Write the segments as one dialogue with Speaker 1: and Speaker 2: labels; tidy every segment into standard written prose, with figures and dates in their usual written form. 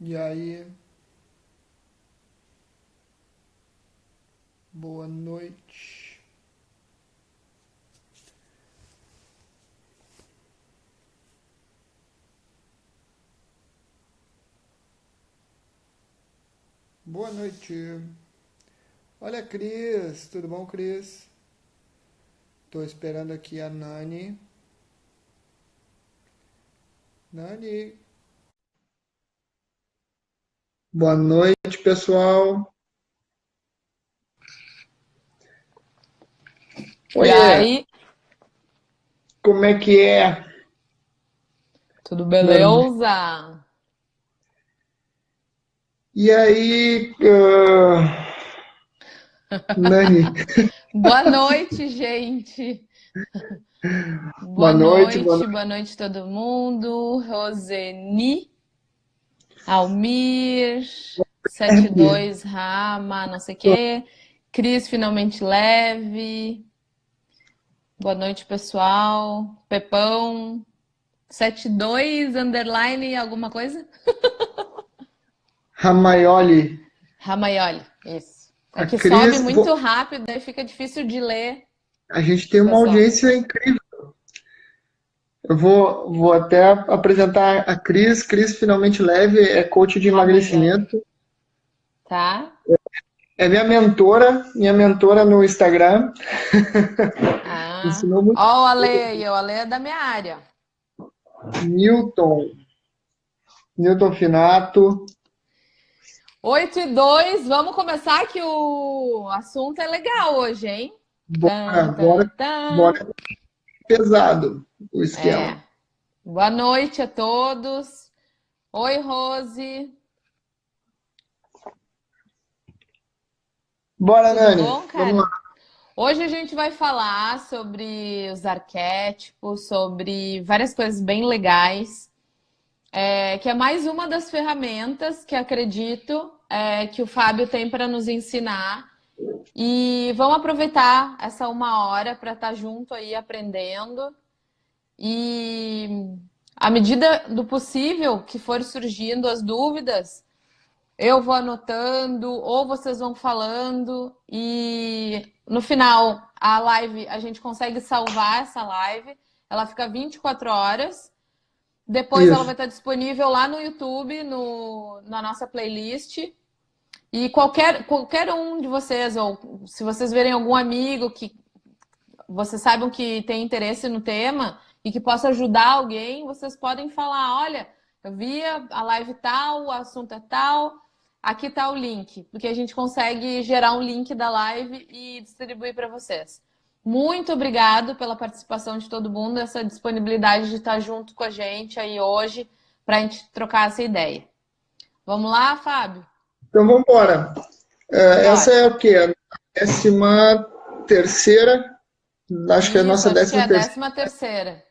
Speaker 1: E aí, boa noite. Boa noite. Olha, Cris, tudo bom, Cris? Tô esperando aqui a Nani. Nani, boa noite, pessoal.
Speaker 2: E
Speaker 1: Oiê,
Speaker 2: aí,
Speaker 1: como é que é?
Speaker 2: tudo
Speaker 1: Normal.
Speaker 2: beleza?
Speaker 1: E aí, Nani,
Speaker 2: Boa noite, gente.
Speaker 1: boa noite, boa
Speaker 2: Boa
Speaker 1: noite.
Speaker 2: noite todo mundo. Roseni, Almir,
Speaker 1: Leve.
Speaker 2: 72 Rama, não sei o quê. Cris, finalmente leve. Boa noite, pessoal. Pepão, 72 underline alguma coisa?
Speaker 1: Ramaioli,
Speaker 2: Ramaioli, isso. É
Speaker 1: a
Speaker 2: que sobe
Speaker 1: Cris,
Speaker 2: muito rápido, aí fica difícil de ler,
Speaker 1: a gente tem uma
Speaker 2: pessoal.
Speaker 1: audiência incrível. Eu vou até apresentar a Cris. Cris Finalmente Leve é coach de
Speaker 2: Ramaioli,
Speaker 1: emagrecimento.
Speaker 2: tá?
Speaker 1: É minha mentora no Instagram.
Speaker 2: Ah,
Speaker 1: Ensinou muito.
Speaker 2: ó o Ale aí, o Ale é da minha área.
Speaker 1: Newton, Newton Finato.
Speaker 2: 8:02, vamos começar que o assunto é legal hoje, hein?
Speaker 1: Bora,
Speaker 2: Tan,
Speaker 1: bora,
Speaker 2: tan, tan.
Speaker 1: bora. Pesado o esquema.
Speaker 2: É, boa noite a todos. Oi, Rose,
Speaker 1: Bora,
Speaker 2: tudo
Speaker 1: Nani.
Speaker 2: bom,
Speaker 1: Vamos lá.
Speaker 2: cara? Hoje a gente vai falar sobre os arquétipos, sobre várias coisas bem legais, que é mais uma das ferramentas que acredito que o Fábio tem para nos ensinar. E vamos aproveitar essa uma hora para estar junto aí aprendendo. E à medida do possível que for surgindo as dúvidas, eu vou anotando ou vocês vão falando. E no final, a live, a gente consegue salvar essa live. Ela fica 24 horas. Depois ela vai
Speaker 1: Isso.
Speaker 2: estar disponível lá no YouTube, na nossa playlist. E qualquer um de vocês, ou se vocês verem algum amigo que vocês saibam que tem interesse no tema e que possa ajudar alguém, vocês podem falar, olha, eu vi a live tal, o assunto é tal, aqui está o link, porque a gente consegue gerar um link da live e distribuir para vocês. Muito obrigado pela participação de todo mundo, essa disponibilidade de estar junto com a gente aí hoje para a gente trocar essa ideia. Vamos lá, Fábio?
Speaker 1: Então vamos embora. Essa
Speaker 2: Bora.
Speaker 1: é o quê? A 13ª, acho que é a
Speaker 2: Isso,
Speaker 1: nossa
Speaker 2: acho que é a
Speaker 1: 13ª.
Speaker 2: 13ª.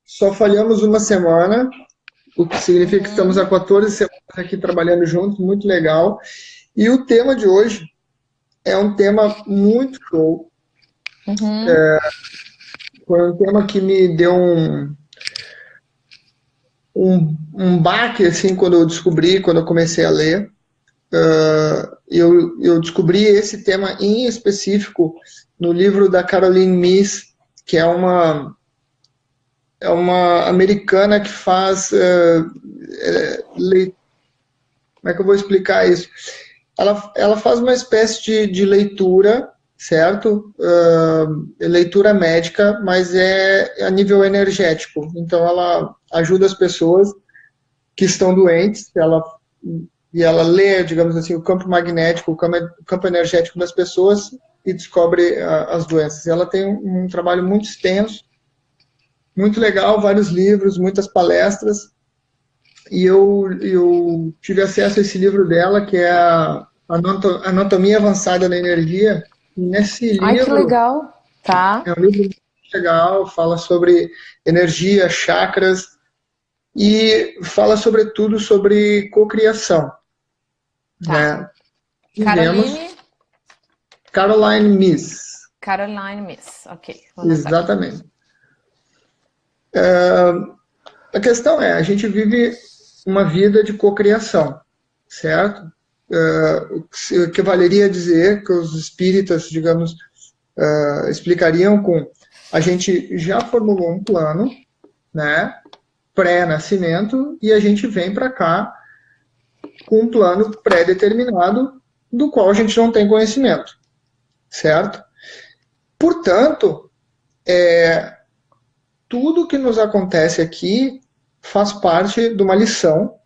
Speaker 1: Só falhamos uma semana, o que significa que estamos há
Speaker 2: Uhum,
Speaker 1: 14 semanas aqui trabalhando juntos, muito legal. E o tema de hoje é um tema muito show.
Speaker 2: uhum.
Speaker 1: Foi um tema que me deu um baque, assim, quando eu comecei a ler. Eu descobri esse tema em específico no livro da Caroline Myss, que é uma americana que faz. Como é que eu vou explicar isso? Ela faz uma espécie de leitura, certo? Leitura médica, mas é a nível energético. Então, ela ajuda as pessoas que estão doentes, e ela lê, digamos assim, o campo magnético, o campo energético das pessoas e descobre as doenças. Ela tem um trabalho muito extenso, muito legal, vários livros, muitas palestras, e eu tive acesso a esse livro dela, que é a Anatomia Avançada da Energia. E nesse
Speaker 2: Ai, que
Speaker 1: livro,
Speaker 2: legal. Tá.
Speaker 1: é um livro muito legal, fala sobre energia, chakras, e fala sobretudo sobre cocriação,
Speaker 2: Tá.
Speaker 1: né? Vivemos
Speaker 2: Caroline,
Speaker 1: Caroline Myss,
Speaker 2: Caroline Miss. Ok, vou anotar aqui.
Speaker 1: exatamente. A questão é, a gente vive uma vida de cocriação, certo? O que valeria dizer que os espíritas, digamos, explicariam com a gente já formulou um plano, né, pré-nascimento, e a gente vem para cá com um plano pré-determinado do qual a gente não tem conhecimento, certo? Portanto, tudo que nos acontece aqui faz parte de uma lição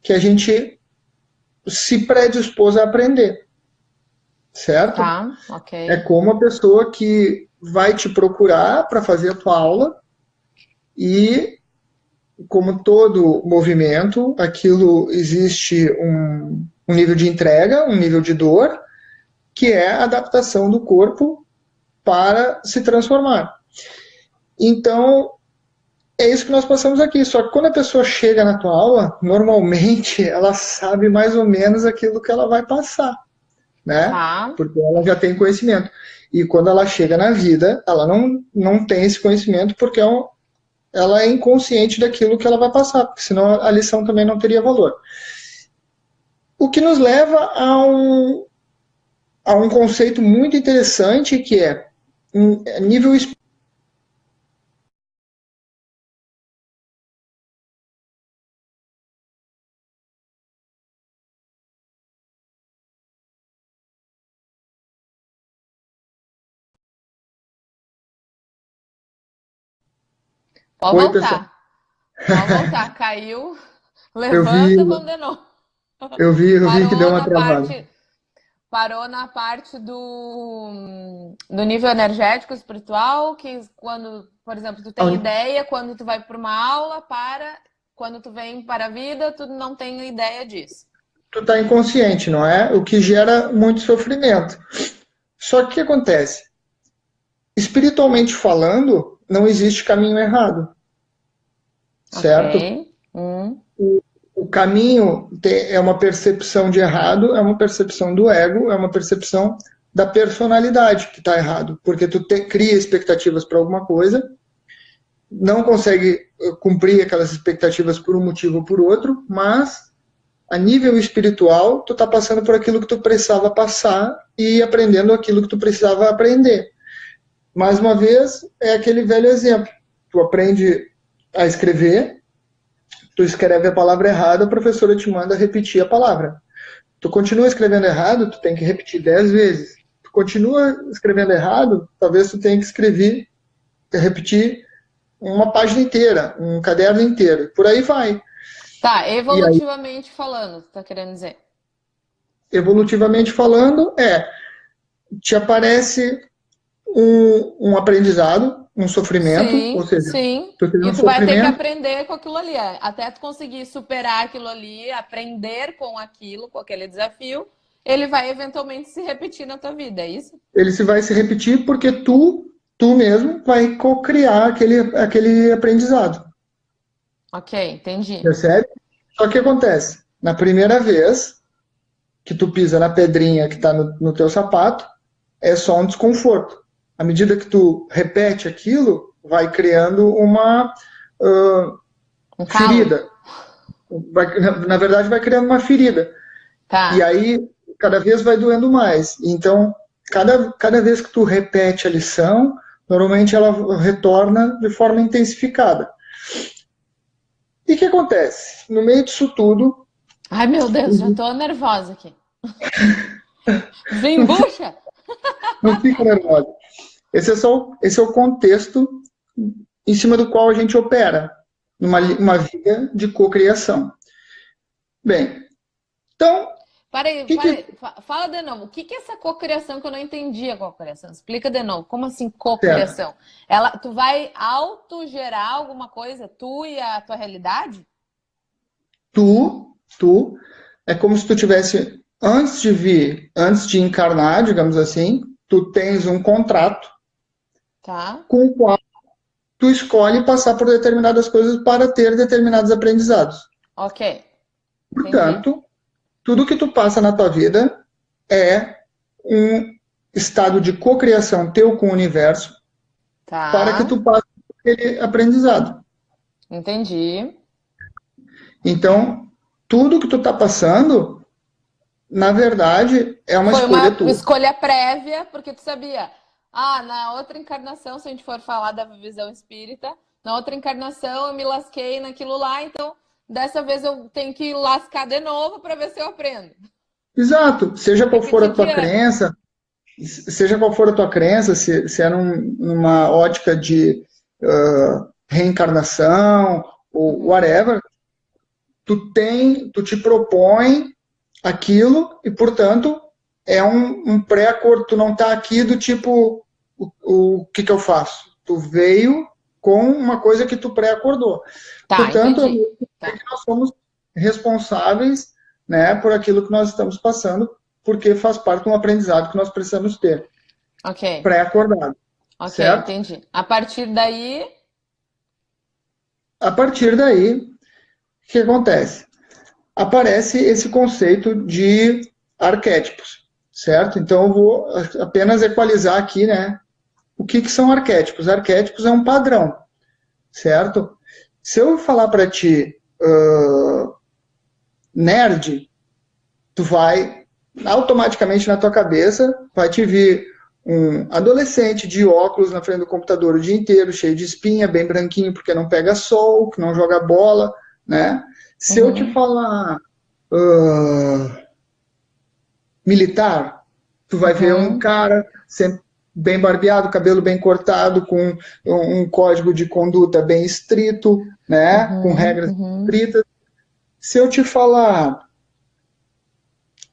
Speaker 1: que a gente se predispôs a aprender, certo?
Speaker 2: Tá, ok.
Speaker 1: É como a pessoa que vai te procurar para fazer a tua aula e, como todo movimento, aquilo existe um nível de entrega, um nível de dor, que é a adaptação do corpo para se transformar. Então, é isso que nós passamos aqui. Só que quando a pessoa chega na tua aula, normalmente ela sabe mais ou menos aquilo que ela vai passar, né?
Speaker 2: Tá.
Speaker 1: Porque ela já tem conhecimento. E quando ela chega na vida, ela não tem esse conhecimento porque ela é inconsciente daquilo que ela vai passar, porque senão a lição também não teria valor. O que nos leva a um conceito muito interessante, que é nível espiritual.
Speaker 2: Pode
Speaker 1: Oi, pessoal.
Speaker 2: voltar. Pode voltar. Caiu.
Speaker 1: Eu vi,
Speaker 2: Levanta, vamos de novo.
Speaker 1: eu vi que deu
Speaker 2: Parou
Speaker 1: uma
Speaker 2: na
Speaker 1: travada.
Speaker 2: parte, parou na parte do nível energético espiritual, que quando, por exemplo, tu tem ideia, quando tu vai para uma aula, quando tu vem para a vida, tu não tem ideia disso.
Speaker 1: Tu está inconsciente, não é? O que gera muito sofrimento. Só que o que acontece? Espiritualmente falando, não existe caminho errado, certo?
Speaker 2: Ok.
Speaker 1: O caminho é uma percepção de errado, é uma percepção do ego, é uma percepção da personalidade que está errado, porque tu cria expectativas para alguma coisa, não consegue cumprir aquelas expectativas por um motivo ou por outro, mas a nível espiritual, tu está passando por aquilo que tu precisava passar e aprendendo aquilo que tu precisava aprender. Mais uma vez, é aquele velho exemplo. Tu aprende a escrever, tu escreve a palavra errada, a professora te manda repetir a palavra. Tu continua escrevendo errado, tu tem que repetir 10 vezes. Tu continua escrevendo errado, talvez tu tenha que repetir uma página inteira, um caderno inteiro. Por aí vai.
Speaker 2: Tá, evolutivamente falando, tu tá querendo dizer?
Speaker 1: Evolutivamente falando, te aparece um aprendizado, um sofrimento, ou
Speaker 2: Sim,
Speaker 1: seja,
Speaker 2: sim.
Speaker 1: tu teve
Speaker 2: E
Speaker 1: um
Speaker 2: tu vai ter que
Speaker 1: sofrimento,
Speaker 2: aprender com aquilo ali. Até tu conseguir superar aquilo ali, aprender com aquilo, com aquele desafio, ele vai eventualmente se repetir na tua vida, é isso?
Speaker 1: ele vai se repetir porque tu mesmo vai co-criar aquele aprendizado,
Speaker 2: Ok, entendi.
Speaker 1: percebe? Só que acontece, na primeira vez que tu pisa na pedrinha que está no teu sapato, é só um desconforto. À medida que tu repete aquilo, vai criando uma
Speaker 2: Um
Speaker 1: ferida. Na verdade, vai criando uma ferida.
Speaker 2: Tá.
Speaker 1: E aí, cada vez vai doendo mais. Então, cada vez que tu repete a lição, normalmente ela retorna de forma intensificada. E o que acontece? No meio disso tudo...
Speaker 2: Ai, meu Deus, já tô nervosa aqui. Desembucha!
Speaker 1: Não fica nervosa. Esse é o contexto em cima do qual a gente opera, numa vida de cocriação. Bem, então...
Speaker 2: Parei. Fala de novo. O que é essa cocriação que eu não entendi a cocriação? Explica de novo. Como assim cocriação? Tu vai autogerar alguma coisa, tu e a tua realidade?
Speaker 1: Tu, é como se tu tivesse, antes de encarnar, digamos assim, tu tens um contrato com o qual tu escolhe passar por determinadas coisas para ter determinados aprendizados.
Speaker 2: Ok.
Speaker 1: Portanto, tudo que tu passa na tua vida é um estado de cocriação teu com o universo para que tu passe por aquele aprendizado.
Speaker 2: Entendi.
Speaker 1: Então, tudo que tu tá passando, na verdade, é uma
Speaker 2: Foi
Speaker 1: escolha
Speaker 2: uma
Speaker 1: tua.
Speaker 2: escolha prévia, porque tu sabia. Ah, na outra encarnação, se a gente for falar da visão espírita, na outra encarnação eu me lasquei naquilo lá, então dessa vez eu tenho que lascar de novo para ver se eu aprendo.
Speaker 1: Exato. Seja qual for a tua
Speaker 2: Repetitivamente.
Speaker 1: crença, seja qual for a tua crença, se é numa ótica de reencarnação ou
Speaker 2: Uhum.
Speaker 1: whatever, tu te propõe aquilo e, portanto, é um pré-acordo. Tu não tá aqui do tipo, o que que eu faço? Tu veio com uma coisa que tu pré-acordou.
Speaker 2: Tá,
Speaker 1: Portanto,
Speaker 2: entendi. Tá.
Speaker 1: nós somos responsáveis, né, por aquilo que nós estamos passando, porque faz parte de um aprendizado que nós precisamos ter,
Speaker 2: Ok.
Speaker 1: pré-acordado,
Speaker 2: Ok,
Speaker 1: certo?
Speaker 2: entendi. A partir daí.
Speaker 1: A partir daí, o que acontece? Aparece esse conceito de arquétipos, certo? Então eu vou apenas equalizar aqui, né? O que são arquétipos? Arquétipos é um padrão, certo? Se eu falar para ti nerd, tu vai automaticamente na tua cabeça vai te vir um adolescente de óculos na frente do computador o dia inteiro, cheio de espinha, bem branquinho porque não pega sol, que não joga bola, né? Se eu te
Speaker 2: Uhum,
Speaker 1: falar militar, tu vai ver um
Speaker 2: uhum,
Speaker 1: cara sempre bem barbeado, cabelo bem cortado, com um código de conduta bem estrito, né? Com
Speaker 2: uhum,
Speaker 1: regras
Speaker 2: uhum.
Speaker 1: estritas. Se eu te falar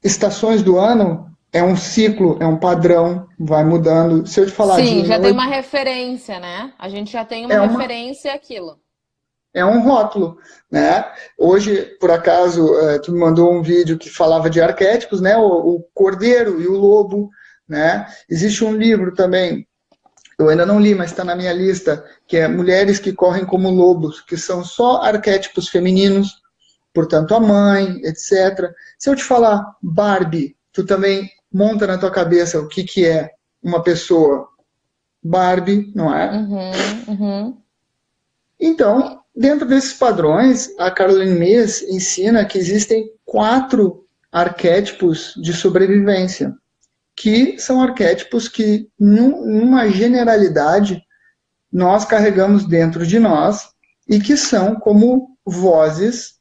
Speaker 1: estações do ano, é um ciclo, é um padrão, vai mudando. Se eu te falar dia
Speaker 2: Sim,
Speaker 1: e
Speaker 2: já tem
Speaker 1: noite,
Speaker 2: uma referência, né? A gente já tem uma
Speaker 1: é uma
Speaker 2: referência àquilo.
Speaker 1: é um rótulo, né? Hoje, por acaso, tu me mandou um vídeo que falava de arquétipos, né? O cordeiro e o lobo, né? Existe um livro também, eu ainda não li, mas está na minha lista, que é Mulheres que Correm como Lobos, que são só arquétipos femininos, portanto, a mãe, etc. Se eu te falar Barbie, tu também monta na tua cabeça o que, que é uma pessoa Barbie, não é?
Speaker 2: Uhum, uhum.
Speaker 1: Então, dentro desses padrões, a Caroline Myss ensina que existem 4 arquétipos de sobrevivência, que são arquétipos que, numa generalidade, nós carregamos dentro de nós e que são como vozes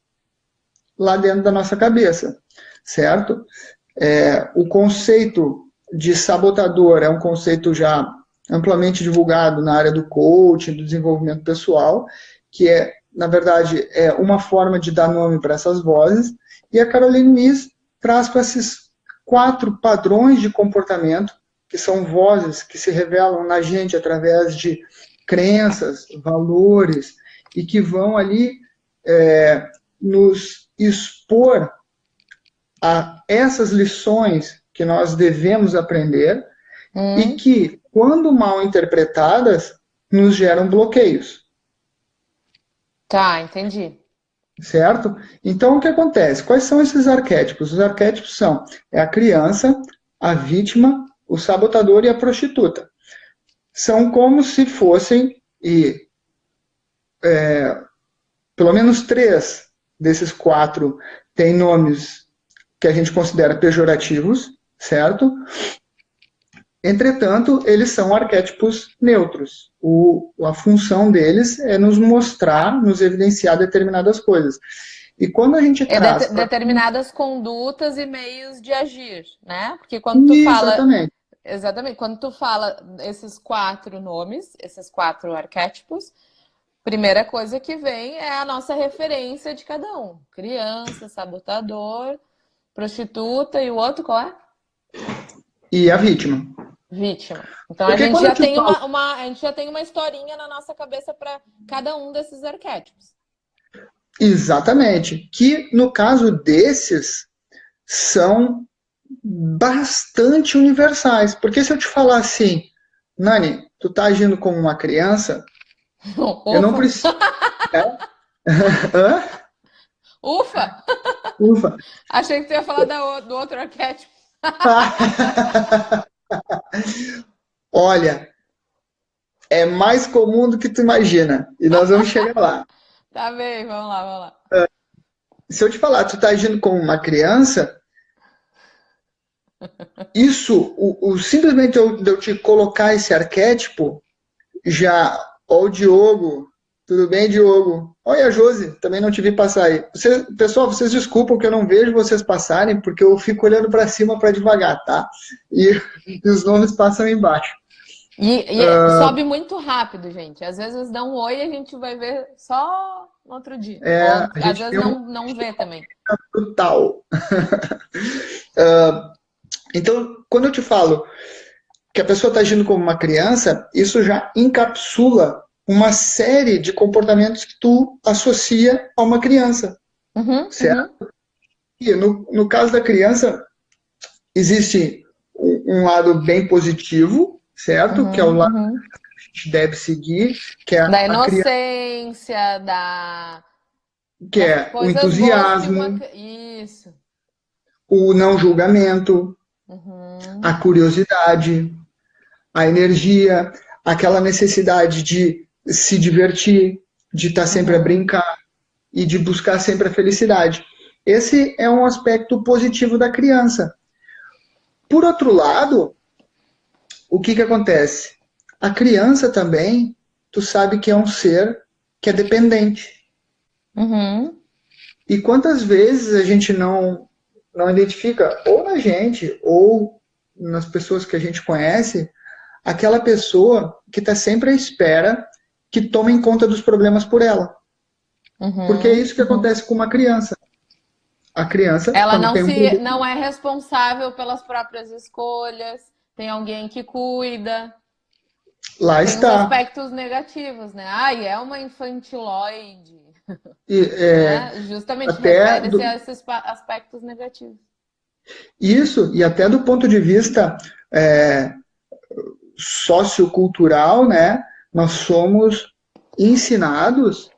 Speaker 1: lá dentro da nossa cabeça, certo? O conceito de sabotador é um conceito já amplamente divulgado na área do coaching, do desenvolvimento pessoal, que é, na verdade, é uma forma de dar nome para essas vozes, e a Caroline Myss traz para esses 4 padrões de comportamento, que são vozes que se revelam na gente através de crenças, valores, e que vão ali nos expor a essas lições que nós devemos aprender e
Speaker 2: Hum,
Speaker 1: que, quando mal interpretadas, nos geram bloqueios,
Speaker 2: tá, entendi.
Speaker 1: certo? Então, o que acontece? Quais são esses arquétipos? Os arquétipos são a criança, a vítima, o sabotador e a prostituta. São como se fossem, e pelo menos 3 desses 4 têm nomes que a gente considera pejorativos, certo? Entretanto, eles são arquétipos neutros. A função deles é nos mostrar, nos evidenciar determinadas coisas. E quando a gente
Speaker 2: É
Speaker 1: traz para.
Speaker 2: determinadas condutas e meios de agir, né? Porque quando tu fala,
Speaker 1: Exatamente.
Speaker 2: exatamente, quando tu fala esses 4 nomes, esses 4 arquétipos, primeira coisa que vem é a nossa referência de cada um. Criança, sabotador, prostituta e o outro qual é?
Speaker 1: E a vítima.
Speaker 2: Vítima. Então a
Speaker 1: Porque
Speaker 2: gente
Speaker 1: quando eu
Speaker 2: já
Speaker 1: te
Speaker 2: tem
Speaker 1: falo.
Speaker 2: a gente já tem uma historinha na nossa cabeça para cada um desses arquétipos.
Speaker 1: Exatamente. Que no caso desses, são bastante universais. Porque se eu te falar assim, Nani, tu tá agindo como uma criança, eu não
Speaker 2: Ufa!
Speaker 1: preciso. Hã?
Speaker 2: Ufa!
Speaker 1: Ufa.
Speaker 2: Achei que tu ia falar do outro arquétipo.
Speaker 1: Olha, é mais comum do que tu imagina. E nós vamos chegar lá.
Speaker 2: Tá bem, vamos lá, vamos lá.
Speaker 1: se eu te falar, tu tá agindo como uma criança, isso, simplesmente de eu te colocar esse arquétipo, já, ó o Diogo, tudo bem, Diogo? Olha a Josi, também não te vi passar aí. Pessoal, vocês desculpam que eu não vejo vocês passarem, porque eu fico olhando para cima para devagar, tá? E os nomes passam embaixo.
Speaker 2: Sobe muito rápido, gente. Às vezes dá um oi e a gente vai ver só no outro dia. Ou, às vezes não vê também.
Speaker 1: Total. Então, quando eu te falo que a pessoa está agindo como uma criança, isso já encapsula uma série de comportamentos que tu associa a uma criança. Certo? E no caso da criança, existe um lado bem positivo, certo? Que é o lado que a gente deve seguir, que é
Speaker 2: da inocência,
Speaker 1: que é o entusiasmo,
Speaker 2: isso.
Speaker 1: O não julgamento, a curiosidade, a energia, aquela necessidade de se divertir, de estar sempre a brincar e de buscar sempre a felicidade. Esse é um aspecto positivo da criança. Por outro lado, o que acontece? A criança também, tu sabe que é um ser que é dependente. E quantas vezes a gente não identifica, ou na gente, ou nas pessoas que a gente conhece, aquela pessoa que está sempre à espera que tomem conta dos problemas por ela. Porque é isso que acontece com uma criança. A criança...
Speaker 2: Ela não é responsável pelas próprias escolhas, tem alguém que cuida.
Speaker 1: Lá
Speaker 2: tem
Speaker 1: está.
Speaker 2: Os aspectos negativos, né? É uma infantiloide. Justamente refere-se a esses aspectos negativos.
Speaker 1: Isso, e até do ponto de vista sociocultural, né? Nós somos ensinados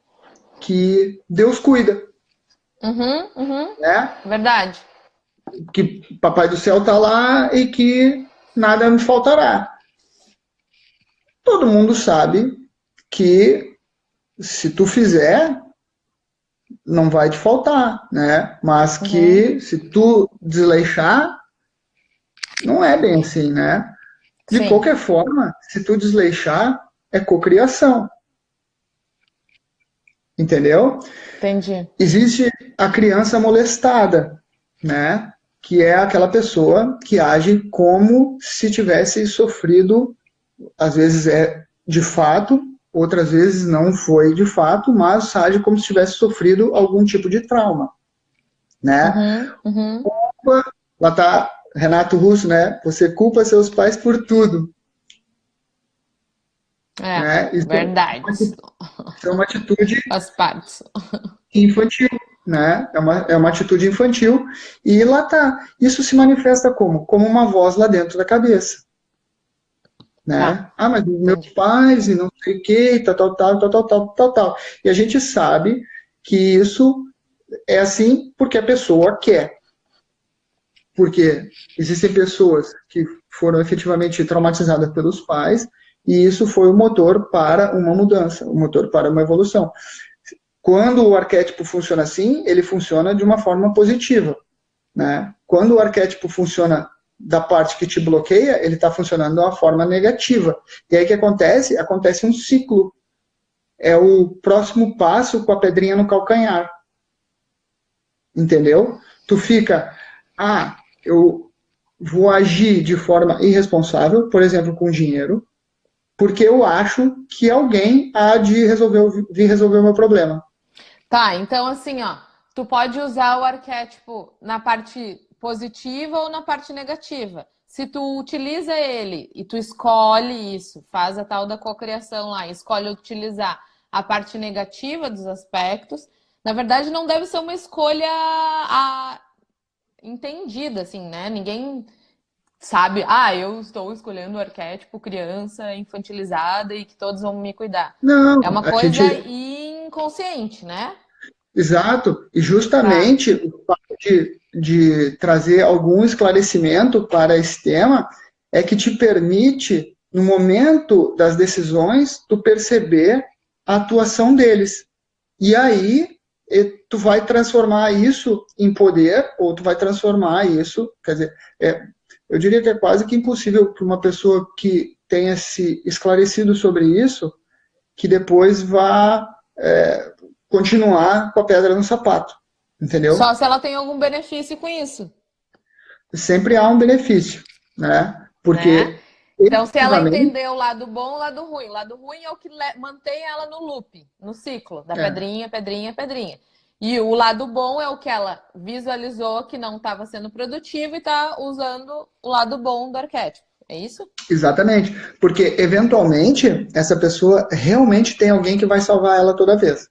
Speaker 1: que Deus cuida. Né?
Speaker 2: Verdade.
Speaker 1: Que Papai do Céu está lá e que nada me faltará. Todo mundo sabe que se tu fizer, não vai te faltar, né? Mas que se tu desleixar, não é bem assim, né? De qualquer forma, se tu desleixar, é cocriação. Entendeu?
Speaker 2: Entendi.
Speaker 1: Existe a criança molestada, né? Que é aquela pessoa que age como se tivesse sofrido, às vezes é de fato, outras vezes não foi de fato, mas age como se tivesse sofrido algum tipo de trauma, né? Lá tá Renato Russo, né? Você culpa seus pais por tudo. Né?
Speaker 2: Verdade.
Speaker 1: Isso é uma atitude
Speaker 2: Faz parte.
Speaker 1: Infantil, né? É uma atitude infantil. E lá tá. Isso se manifesta como? Como uma voz lá dentro da cabeça. Né? Mas meus pais e não sei o que, tal. E a gente sabe que isso é assim porque a pessoa quer. Porque existem pessoas que foram efetivamente traumatizadas pelos pais e isso foi o motor para uma mudança, o motor para uma evolução. Quando o arquétipo funciona assim, ele funciona de uma forma positiva. Né? Quando o arquétipo funciona da parte que te bloqueia, ele está funcionando de uma forma negativa. E aí o que acontece? Acontece um ciclo. É o próximo passo com a pedrinha no calcanhar. Entendeu? Tu fica, eu vou agir de forma irresponsável, por exemplo, com dinheiro, porque eu acho que alguém há de vir resolver o meu problema.
Speaker 2: Tá, então assim, tu pode usar o arquétipo na parte positiva ou na parte negativa. Se tu utiliza ele e tu escolhe isso, faz a tal da cocriação lá, escolhe utilizar a parte negativa dos aspectos, na verdade não deve ser uma escolha entendida, assim, né? Ninguém sabe, eu estou escolhendo o arquétipo criança infantilizada e que todos vão me cuidar.
Speaker 1: Não,
Speaker 2: é uma coisa inconsciente, né?
Speaker 1: Exato, e justamente o fato de trazer algum esclarecimento para esse tema é que te permite, no momento das decisões, tu perceber a atuação deles. E aí, e tu vai transformar isso em poder, ou tu vai transformar isso, quer dizer, eu diria que é quase que impossível para uma pessoa que tenha se esclarecido sobre isso, que depois vá continuar com a pedra no sapato,
Speaker 2: Só
Speaker 1: entendeu?
Speaker 2: se ela tem algum benefício com isso,
Speaker 1: Sempre há um benefício, né?
Speaker 2: né?
Speaker 1: Porque
Speaker 2: Então, se ela
Speaker 1: efetivamente,
Speaker 2: entender o lado bom, o lado ruim. O lado ruim é o que mantém ela no loop, no ciclo, da
Speaker 1: é,
Speaker 2: pedrinha, pedrinha, pedrinha. E o lado bom é o que ela visualizou que não estava sendo produtivo e está usando o lado bom do arquétipo. É isso?
Speaker 1: exatamente, porque eventualmente essa pessoa realmente tem alguém que vai salvar ela toda vez,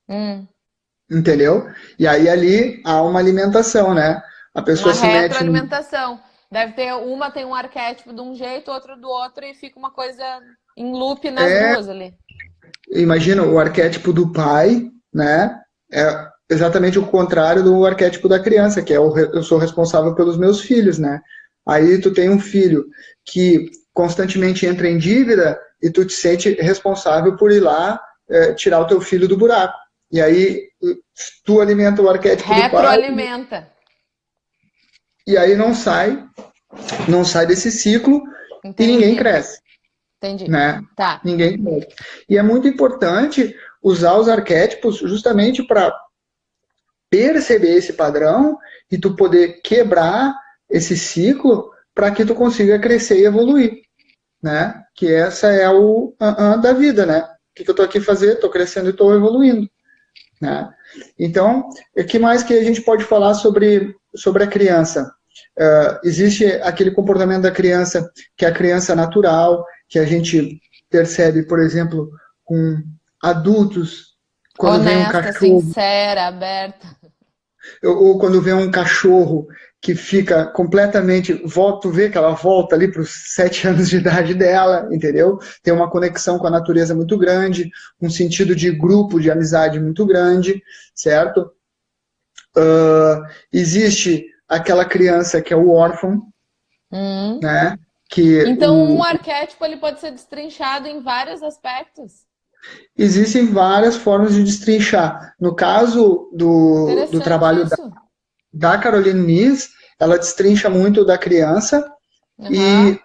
Speaker 2: Hum.
Speaker 1: entendeu? E aí ali há uma alimentação, né? A pessoa
Speaker 2: Uma
Speaker 1: se mete num.
Speaker 2: retroalimentação. Deve ter uma tem um arquétipo de um jeito, outra do outro, e fica uma coisa em loop nas duas ali.
Speaker 1: Imagina o arquétipo do pai, né? É exatamente o contrário do arquétipo da criança, que é eu sou responsável pelos meus filhos, né? Aí tu tem um filho que constantemente entra em dívida e tu te sente responsável por ir lá tirar o teu filho do buraco. E aí tu alimenta o arquétipo do pai
Speaker 2: Retroalimenta.
Speaker 1: e aí não sai desse ciclo e ninguém
Speaker 2: Entendi.
Speaker 1: cresce,
Speaker 2: Entendi.
Speaker 1: né?
Speaker 2: Tá.
Speaker 1: Ninguém cresce. E é muito importante usar os arquétipos justamente para perceber esse padrão e tu poder quebrar esse ciclo para que tu consiga crescer e evoluir, né? Que essa é o da vida, né? O que eu tô aqui fazer? Tô crescendo e tô evoluindo, né? Então, o que mais que a gente pode falar sobre a criança? Existe aquele comportamento da criança que é a criança natural, que a gente percebe, por exemplo, com adultos, quando vem um
Speaker 2: Honesta,
Speaker 1: cachorro,
Speaker 2: sincera, aberta.
Speaker 1: ou quando vê um cachorro que fica completamente, tu vê que ela volta ali para os 7 anos de idade dela, entendeu? Tem uma conexão com a natureza muito grande, um sentido de grupo, de amizade muito grande, certo? Existe aquela criança que é o órfão,
Speaker 2: Hum.
Speaker 1: né? Que
Speaker 2: Então, um arquétipo ele pode ser destrinchado em vários aspectos.
Speaker 1: existem várias formas de destrinchar. No caso do
Speaker 2: Interessante
Speaker 1: trabalho
Speaker 2: isso.
Speaker 1: da Caroline Myss, ela destrincha muito da criança
Speaker 2: Uhum.
Speaker 1: e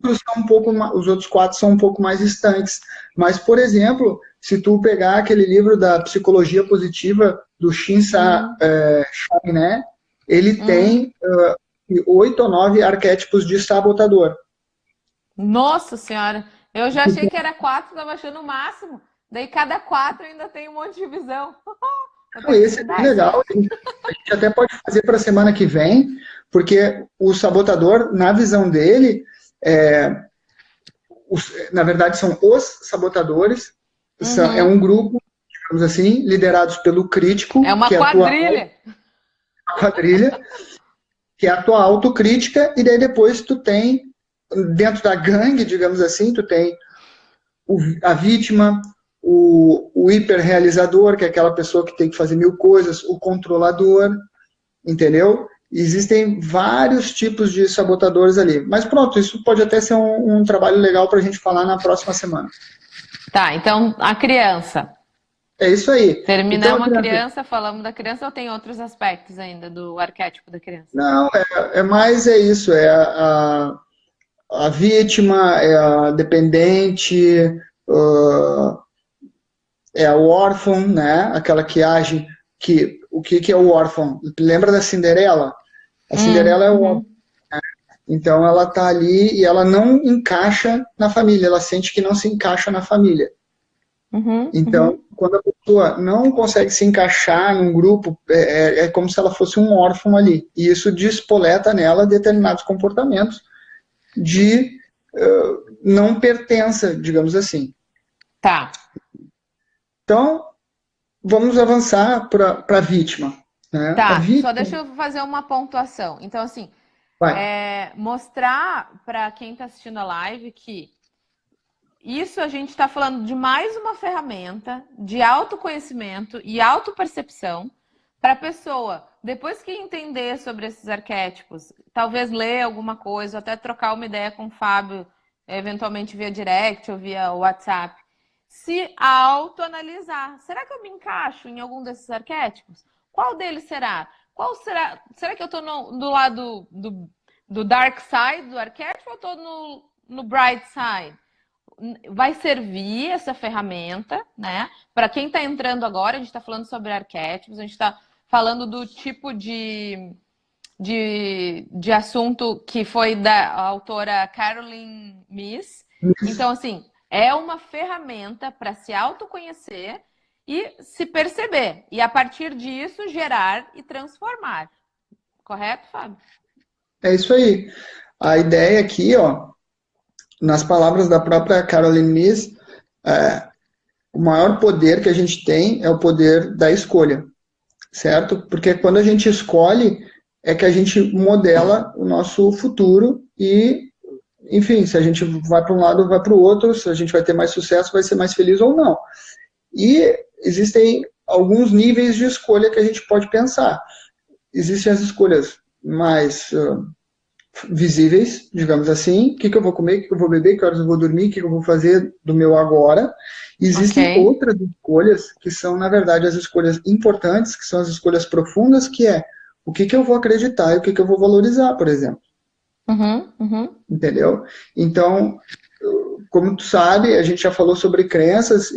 Speaker 1: os outros 4 são um pouco mais distantes. Mas, por exemplo, se tu pegar aquele livro da psicologia positiva do
Speaker 2: Hum.
Speaker 1: Chaminé, ele
Speaker 2: Hum.
Speaker 1: tem 8 ou 9 arquétipos de sabotador.
Speaker 2: Nossa Senhora, eu já achei que era 4, estava achando o máximo. Daí cada 4 ainda tem um monte de visão. Vou
Speaker 1: Então,
Speaker 2: ter que
Speaker 1: esse é bem
Speaker 2: estudar isso
Speaker 1: legal.
Speaker 2: aí.
Speaker 1: A gente até pode fazer para a semana que vem, porque o sabotador, na visão dele, na verdade, são os sabotadores. É
Speaker 2: Uhum.
Speaker 1: um grupo, digamos assim, liderados pelo
Speaker 2: É
Speaker 1: crítico,
Speaker 2: uma
Speaker 1: que é a tua
Speaker 2: quadrilha.
Speaker 1: quadrilha, que é a tua autocrítica, e daí depois tu tem, dentro da gangue, digamos assim, tu tem a vítima, o hiperrealizador, que é aquela pessoa que tem que fazer 1000 coisas, o controlador, entendeu? Existem vários tipos de sabotadores ali. Mas pronto, isso pode até ser um trabalho legal para a gente falar na próxima semana.
Speaker 2: Tá, então a criança.
Speaker 1: É isso aí. Então,
Speaker 2: Terminamos a
Speaker 1: criança,
Speaker 2: criança, falamos da criança ou tem outros aspectos ainda do arquétipo da criança?
Speaker 1: não, mais isso, a vítima, é a dependente, uh, é o órfão, né? Aquela que age, o que é o órfão? Lembra da Cinderela? A Cinderela é o órfão.
Speaker 2: Uhum,
Speaker 1: Então ela tá ali e ela não encaixa na família, ela sente que não se encaixa na família.
Speaker 2: uhum,
Speaker 1: Então,
Speaker 2: uhum.
Speaker 1: quando a pessoa não consegue se encaixar num grupo, é como se ela fosse um órfão ali. E isso despoleta nela determinados comportamentos de não pertença, digamos assim.
Speaker 2: Tá,
Speaker 1: Então, vamos avançar para a vítima. Né? A
Speaker 2: tá. Só
Speaker 1: vítima,
Speaker 2: deixa eu fazer uma pontuação. Então, assim,
Speaker 1: vai.
Speaker 2: mostrar para quem está assistindo a live que isso a gente está falando de mais uma ferramenta de autoconhecimento e autopercepção para a pessoa, depois que entender sobre esses arquétipos, talvez ler alguma coisa, ou até trocar uma ideia com o Fábio, eventualmente via direct ou via WhatsApp, se autoanalisar. Será que eu me encaixo em algum desses arquétipos? Qual deles será? Qual será? Será que eu estou do lado do dark side do arquétipo ou estou no bright side? Vai servir essa ferramenta, né? Para quem está entrando agora, a gente está falando sobre arquétipos, a gente está falando do tipo de assunto que foi da autora Caroline Myss. Então, assim, é uma ferramenta para se autoconhecer e se perceber. E, a partir disso, gerar e transformar. Correto, Fábio?
Speaker 1: É isso aí. A ideia aqui, ó, nas palavras da própria Caroline Myss, o maior poder que a gente tem é o poder da escolha, certo? Porque quando a gente escolhe, é que a gente modela o nosso futuro e, enfim, se a gente vai para um lado ou vai para o outro, se a gente vai ter mais sucesso, vai ser mais feliz ou não. E existem alguns níveis de escolha que a gente pode pensar. Existem as escolhas mais visíveis, digamos assim, o que eu vou comer, o que eu vou beber, que horas eu vou dormir, o que eu vou fazer do meu agora. Existem outras escolhas que são, na verdade, as escolhas importantes, que são as escolhas profundas, que é o que eu vou acreditar e o que eu vou valorizar, por exemplo. Entendeu? Então, como tu sabe, a gente já falou sobre crenças,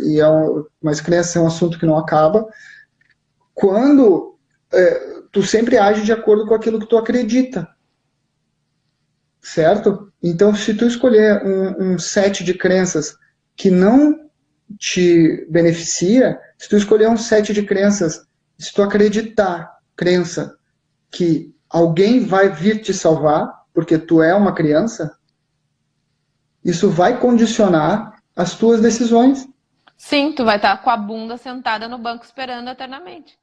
Speaker 1: mas crenças é um assunto que não acaba. Quando tu sempre age de acordo com aquilo que tu acredita. Certo? Então, se tu escolher um set de crenças que não te beneficia, se tu escolher um set de crenças, se tu acreditar, crença, que alguém vai vir te salvar, porque tu é uma criança, isso vai condicionar as tuas decisões.
Speaker 2: Sim, tu vai estar com a bunda sentada no banco esperando eternamente.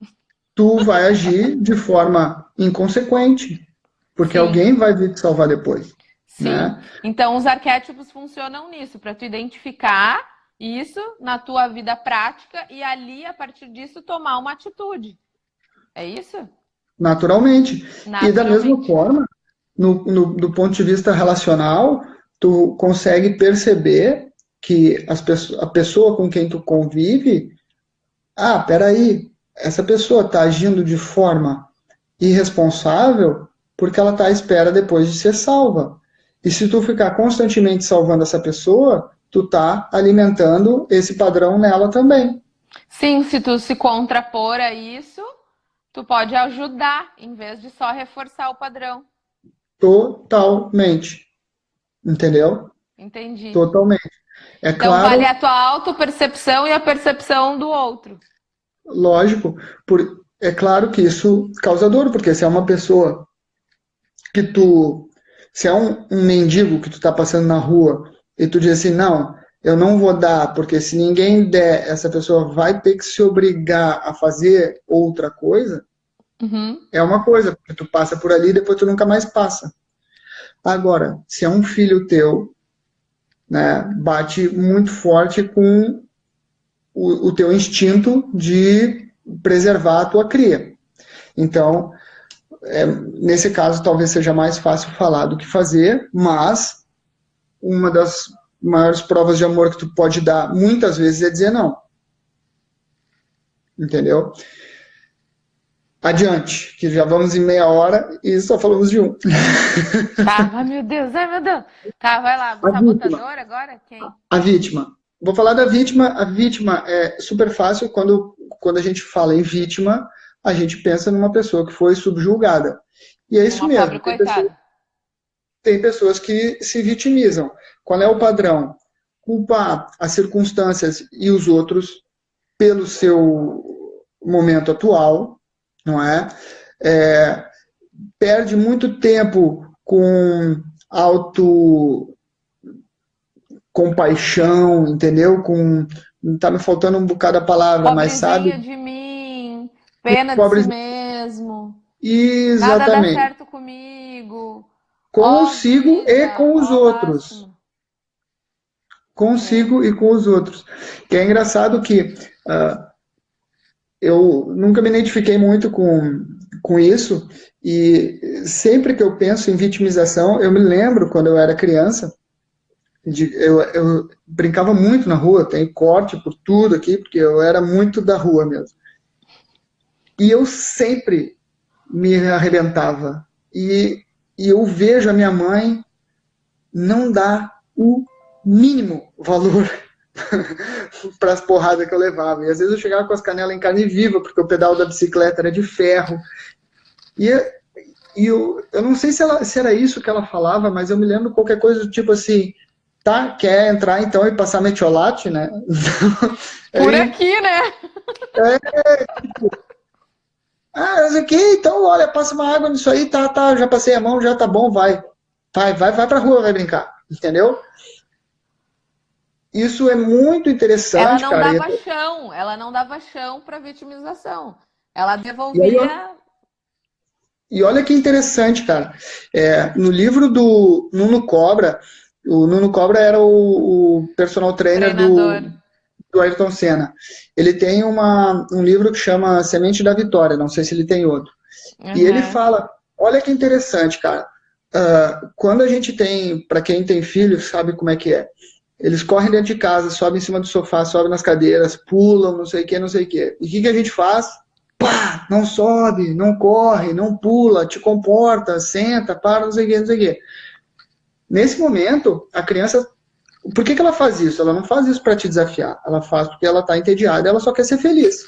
Speaker 1: Tu vai agir de forma inconsequente. Porque alguém vai vir te salvar depois.
Speaker 2: Sim.
Speaker 1: Né?
Speaker 2: Então, os arquétipos funcionam nisso, para tu identificar isso na tua vida prática e ali, a partir disso, tomar uma atitude. É isso?
Speaker 1: Naturalmente. E da mesma forma, do ponto de vista relacional, tu consegue perceber que a pessoa com quem tu convive, peraí, essa pessoa está agindo de forma irresponsável porque ela está à espera depois de ser salva. E se tu ficar constantemente salvando essa pessoa, tu tá alimentando esse padrão nela também.
Speaker 2: Sim, se tu se contrapor a isso, tu pode ajudar, em vez de só reforçar o padrão.
Speaker 1: Totalmente. Entendeu?
Speaker 2: Entendi.
Speaker 1: Totalmente.
Speaker 2: Então
Speaker 1: claro,
Speaker 2: vale a tua autopercepção e a percepção do outro.
Speaker 1: Lógico. É claro que isso causa dor, porque se é uma pessoa que se é um mendigo que tu tá passando na rua e tu diz assim, não, eu não vou dar, porque se ninguém der, essa pessoa vai ter que se obrigar a fazer outra coisa, é uma coisa, porque tu passa por ali e depois tu nunca mais passa. Agora, se é um filho teu, né, bate muito forte com o teu instinto de preservar a tua cria. Então, nesse caso, talvez seja mais fácil falar do que fazer, mas uma das maiores provas de amor que tu pode dar, muitas vezes, é dizer não. Entendeu? Adiante, que já vamos em meia hora e só falamos de um.
Speaker 2: Tá, ai meu Deus. Tá, vai lá, o sabotador agora? Quem?
Speaker 1: A vítima. Vou falar da vítima. A vítima é super fácil. Quando a gente fala em vítima, a gente pensa numa pessoa que foi subjugada. E é isso mesmo. Tem pessoas que se vitimizam. Qual é o padrão? Culpar as circunstâncias e os outros pelo seu momento atual, não é? Perde muito tempo com compaixão, entendeu? Tá me faltando um bocado a palavra, mas sabe?
Speaker 2: De mim, pena de si mesmo.
Speaker 1: Exatamente.
Speaker 2: Nada dá certo comigo.
Speaker 1: Consigo e com os outros. Consigo e com os outros. Que é engraçado que eu nunca me identifiquei muito com isso, e sempre que eu penso em vitimização, eu me lembro quando eu era criança, Eu brincava muito na rua, tenho corte por tudo aqui, porque eu era muito da rua mesmo. E eu sempre me arrebentava. E eu vejo a minha mãe não dar o mínimo valor para as porradas que eu levava. E às vezes eu chegava com as canelas em carne viva, porque o pedal da bicicleta era de ferro. E eu não sei se era isso que ela falava, mas eu me lembro qualquer coisa do tipo assim, tá, quer entrar então e passar metiolate, né?
Speaker 2: Por aqui, né?
Speaker 1: Mas aqui, então, olha, passa uma água nisso aí, tá, já passei a mão, já tá bom, vai. Vai pra rua, vai brincar, entendeu? Isso é muito interessante, cara.
Speaker 2: Ela não dava chão para vitimização. Ela
Speaker 1: E, aí,
Speaker 2: devolvia.
Speaker 1: e olha que interessante, cara. No livro do Nuno Cobra, o Nuno Cobra era o personal trainer do Ayrton Senna. Ele tem um livro que chama Semente da Vitória, não sei se ele tem outro.
Speaker 2: Uhum.
Speaker 1: E ele fala, olha que interessante, cara. Quando a gente tem, para quem tem filhos, sabe como é que é. Eles correm dentro de casa, sobem em cima do sofá, sobem nas cadeiras, pulam, não sei o que, não sei o que. E o que a gente faz? Pá, não sobe, não corre, não pula, te comporta, senta, para, não sei o que, não sei o que. Nesse momento, a criança... Por que ela faz isso? Ela não faz isso para te desafiar. Ela faz porque ela está entediada, ela só quer ser feliz.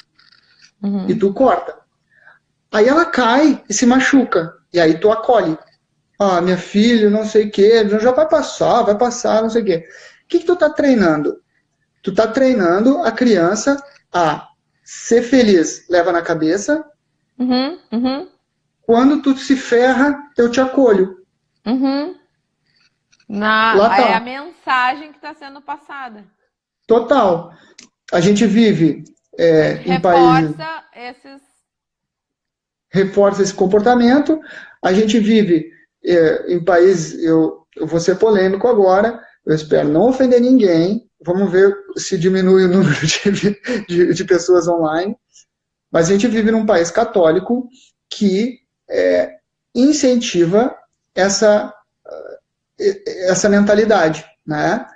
Speaker 2: Uhum.
Speaker 1: E tu corta. Aí ela cai e se machuca. E aí tu acolhe. Minha filha, não sei o que, já vai passar, não sei o que. O que tu tá treinando? Tu tá treinando a criança a ser feliz, leva na cabeça.
Speaker 2: Uhum, uhum.
Speaker 1: Quando tu se ferra, eu te acolho.
Speaker 2: Uhum. É a mensagem que está sendo passada.
Speaker 1: Total. A gente vive em países... Reforça esse comportamento. A gente vive em países... Eu vou ser polêmico agora. Eu espero não ofender ninguém. Vamos ver se diminui o número de pessoas online. Mas a gente vive num país católico que incentiva essa mentalidade, né?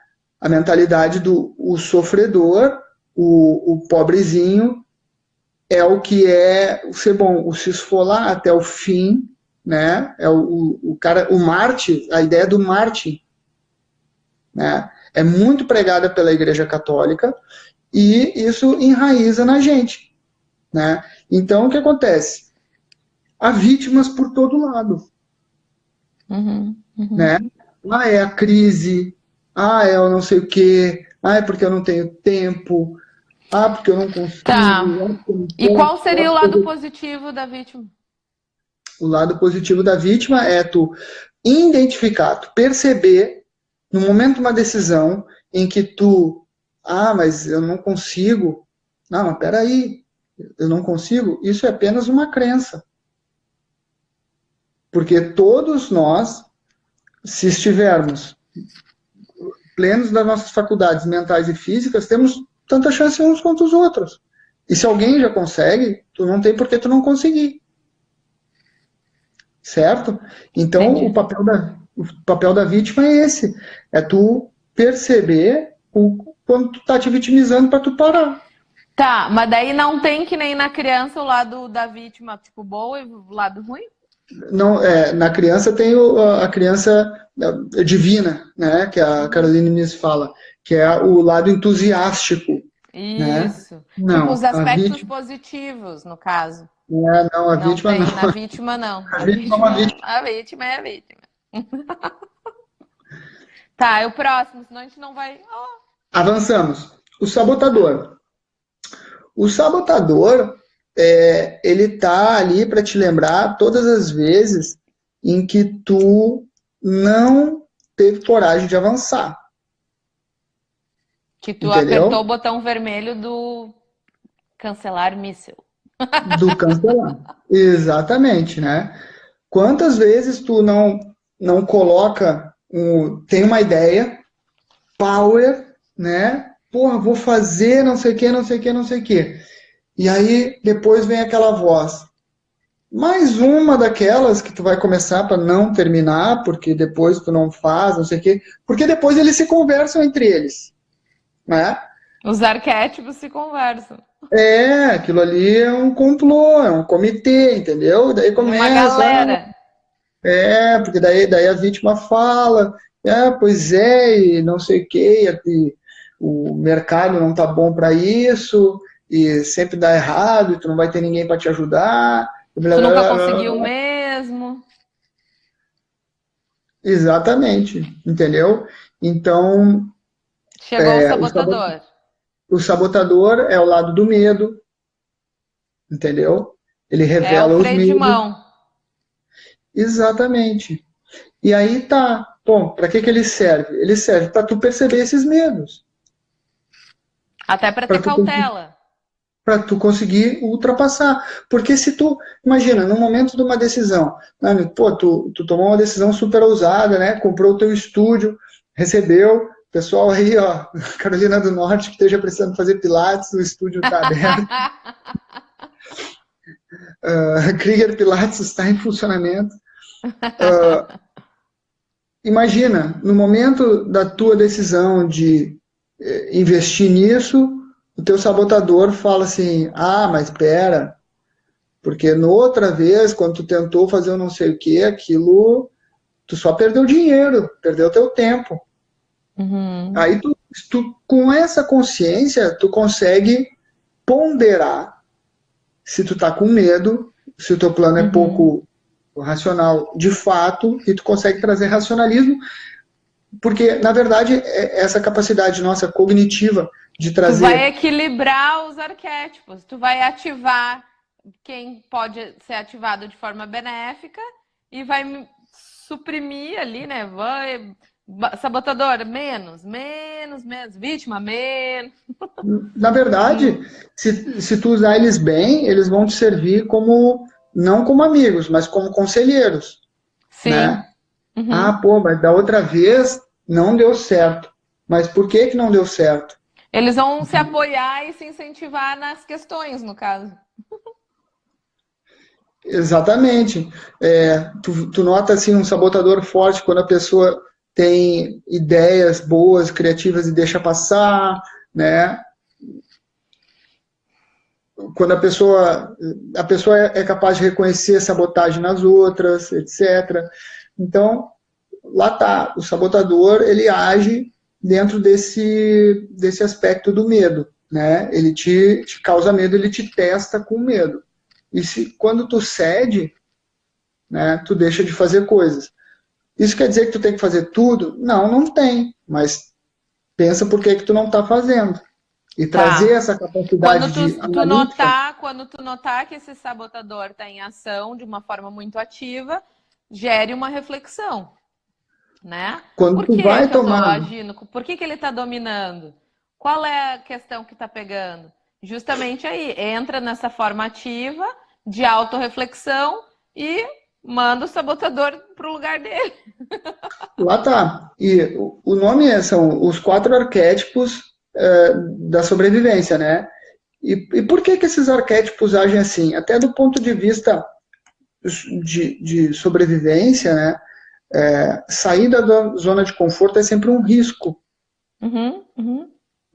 Speaker 1: A mentalidade do sofredor, o pobrezinho, é o que é o ser bom, o se esfolar até o fim, né? É o cara, o Marte, a ideia do Marte, né? É muito pregada pela Igreja Católica e isso enraiza na gente, né? Então, o que acontece? Há vítimas por todo lado,
Speaker 2: uhum, uhum.
Speaker 1: né? É a crise, é eu não sei o quê, é porque eu não tenho tempo, porque eu não consigo.
Speaker 2: Tá. E qual seria o lado positivo da vítima?
Speaker 1: O lado positivo da vítima é tu identificar, tu perceber, no momento de uma decisão em que tu, mas eu não consigo. Não, mas peraí, eu não consigo. Isso é apenas uma crença. Porque todos nós, se estivermos plenos das nossas faculdades mentais e físicas, temos tanta chance uns quanto os outros. E se alguém já consegue, tu não tem por que tu não conseguir. Certo? Então, o papel da vítima é esse. É tu perceber quando tu tá te vitimizando para tu parar.
Speaker 2: Tá, mas daí não tem que nem na criança o lado da vítima, tipo, boa e o lado ruim?
Speaker 1: Não, na criança tem a criança divina, né? Que a Caroline Miss fala, que é o lado entusiástico.
Speaker 2: Isso.
Speaker 1: Né? Não,
Speaker 2: tipo, os aspectos positivos, no caso.
Speaker 1: Não, a vítima não.
Speaker 2: Na vítima, não.
Speaker 1: A vítima é uma vítima.
Speaker 2: A vítima é a vítima. Tá, é o próximo, senão a gente não vai...
Speaker 1: Avançamos. O sabotador. O sabotador, ele tá ali para te lembrar todas as vezes em que tu não teve coragem de avançar.
Speaker 2: Que tu apertou o botão vermelho do cancelar míssil.
Speaker 1: Do cancelar. Exatamente, né? Quantas vezes tu não coloca, tem uma ideia, power, né? Porra, vou fazer não sei o que, não sei o que, não sei o que. E aí depois vem aquela voz. mais uma daquelas que tu vai começar para não terminar, porque depois tu não faz, não sei o quê, porque depois eles se conversam entre eles, né?
Speaker 2: Os arquétipos se conversam.
Speaker 1: Aquilo ali é um complô, é um comitê, entendeu? Daí
Speaker 2: É uma
Speaker 1: começa,
Speaker 2: galera.
Speaker 1: porque daí a vítima fala, pois é, e não sei o quê, e o mercado não tá bom para isso, e sempre dá errado, e tu não vai ter ninguém para te ajudar.
Speaker 2: Tu nunca conseguiu mesmo.
Speaker 1: Exatamente, entendeu? Então,
Speaker 2: Chegou o
Speaker 1: o
Speaker 2: sabotador.
Speaker 1: o sabotador é o lado do medo, entendeu? Ele
Speaker 2: É o
Speaker 1: revela os
Speaker 2: freio de
Speaker 1: medos.
Speaker 2: mão.
Speaker 1: Exatamente. E aí tá, bom, para que ele serve? Ele serve para tu perceber esses medos,
Speaker 2: Até para ter
Speaker 1: para tu
Speaker 2: cautela.
Speaker 1: para tu conseguir ultrapassar. Porque se tu, imagina, no momento de uma decisão, né, pô, tu tomou uma decisão super ousada, né? Comprou o teu estúdio, recebeu, pessoal aí, ó, Carolina do Norte, que esteja precisando fazer pilates, o estúdio está aberto. Krieger Pilates está em funcionamento. Imagina, no momento da tua decisão de investir nisso, o teu sabotador fala assim, mas espera, porque no outra vez, quando tu tentou fazer eu não sei o que, aquilo, tu só perdeu dinheiro, perdeu teu tempo.
Speaker 2: Uhum.
Speaker 1: Aí tu, com essa consciência, tu consegue ponderar se tu tá com medo, se o teu plano é pouco racional de fato, e tu consegue trazer racionalismo, porque, na verdade, essa capacidade nossa cognitiva de
Speaker 2: Tu vai
Speaker 1: trazer...
Speaker 2: equilibrar os arquétipos. Tu vai ativar quem pode ser ativado de forma benéfica e vai suprimir ali, né? Sabotador, menos. Vítima, menos.
Speaker 1: Na verdade, se tu usar eles bem, eles vão te servir como, não como amigos, mas como conselheiros,
Speaker 2: Sim.
Speaker 1: né? Pô, mas da outra vez não deu certo. Mas por que não deu certo?
Speaker 2: Eles vão se apoiar e se incentivar nas questões, no caso.
Speaker 1: Exatamente. Tu nota assim um sabotador forte quando a pessoa tem ideias boas, criativas e deixa passar, né? Quando a pessoa é capaz de reconhecer sabotagem nas outras, etc. Então, lá tá, o sabotador, ele age dentro desse aspecto do medo, né? Ele te causa medo, ele te testa com medo. E quando tu cede, né, tu deixa de fazer coisas. Isso quer dizer que tu tem que fazer tudo? Não, não tem, mas pensa por que tu não está fazendo. E trazer essa capacidade de analítica.
Speaker 2: Quando tu notar que esse sabotador está em ação de uma forma muito ativa, gere uma reflexão, né?
Speaker 1: Quando
Speaker 2: Por
Speaker 1: tu
Speaker 2: que
Speaker 1: vai
Speaker 2: que eu estou
Speaker 1: tomar...
Speaker 2: agindo? Por que ele está dominando? Qual é a questão que está pegando? Justamente aí, entra nessa forma ativa de autorreflexão e manda o sabotador para o lugar dele.
Speaker 1: Lá tá. E o nome são os 4 arquétipos da sobrevivência, né? E por que esses arquétipos agem assim? Até do ponto de vista de sobrevivência, né? Sair da zona de conforto é sempre um risco,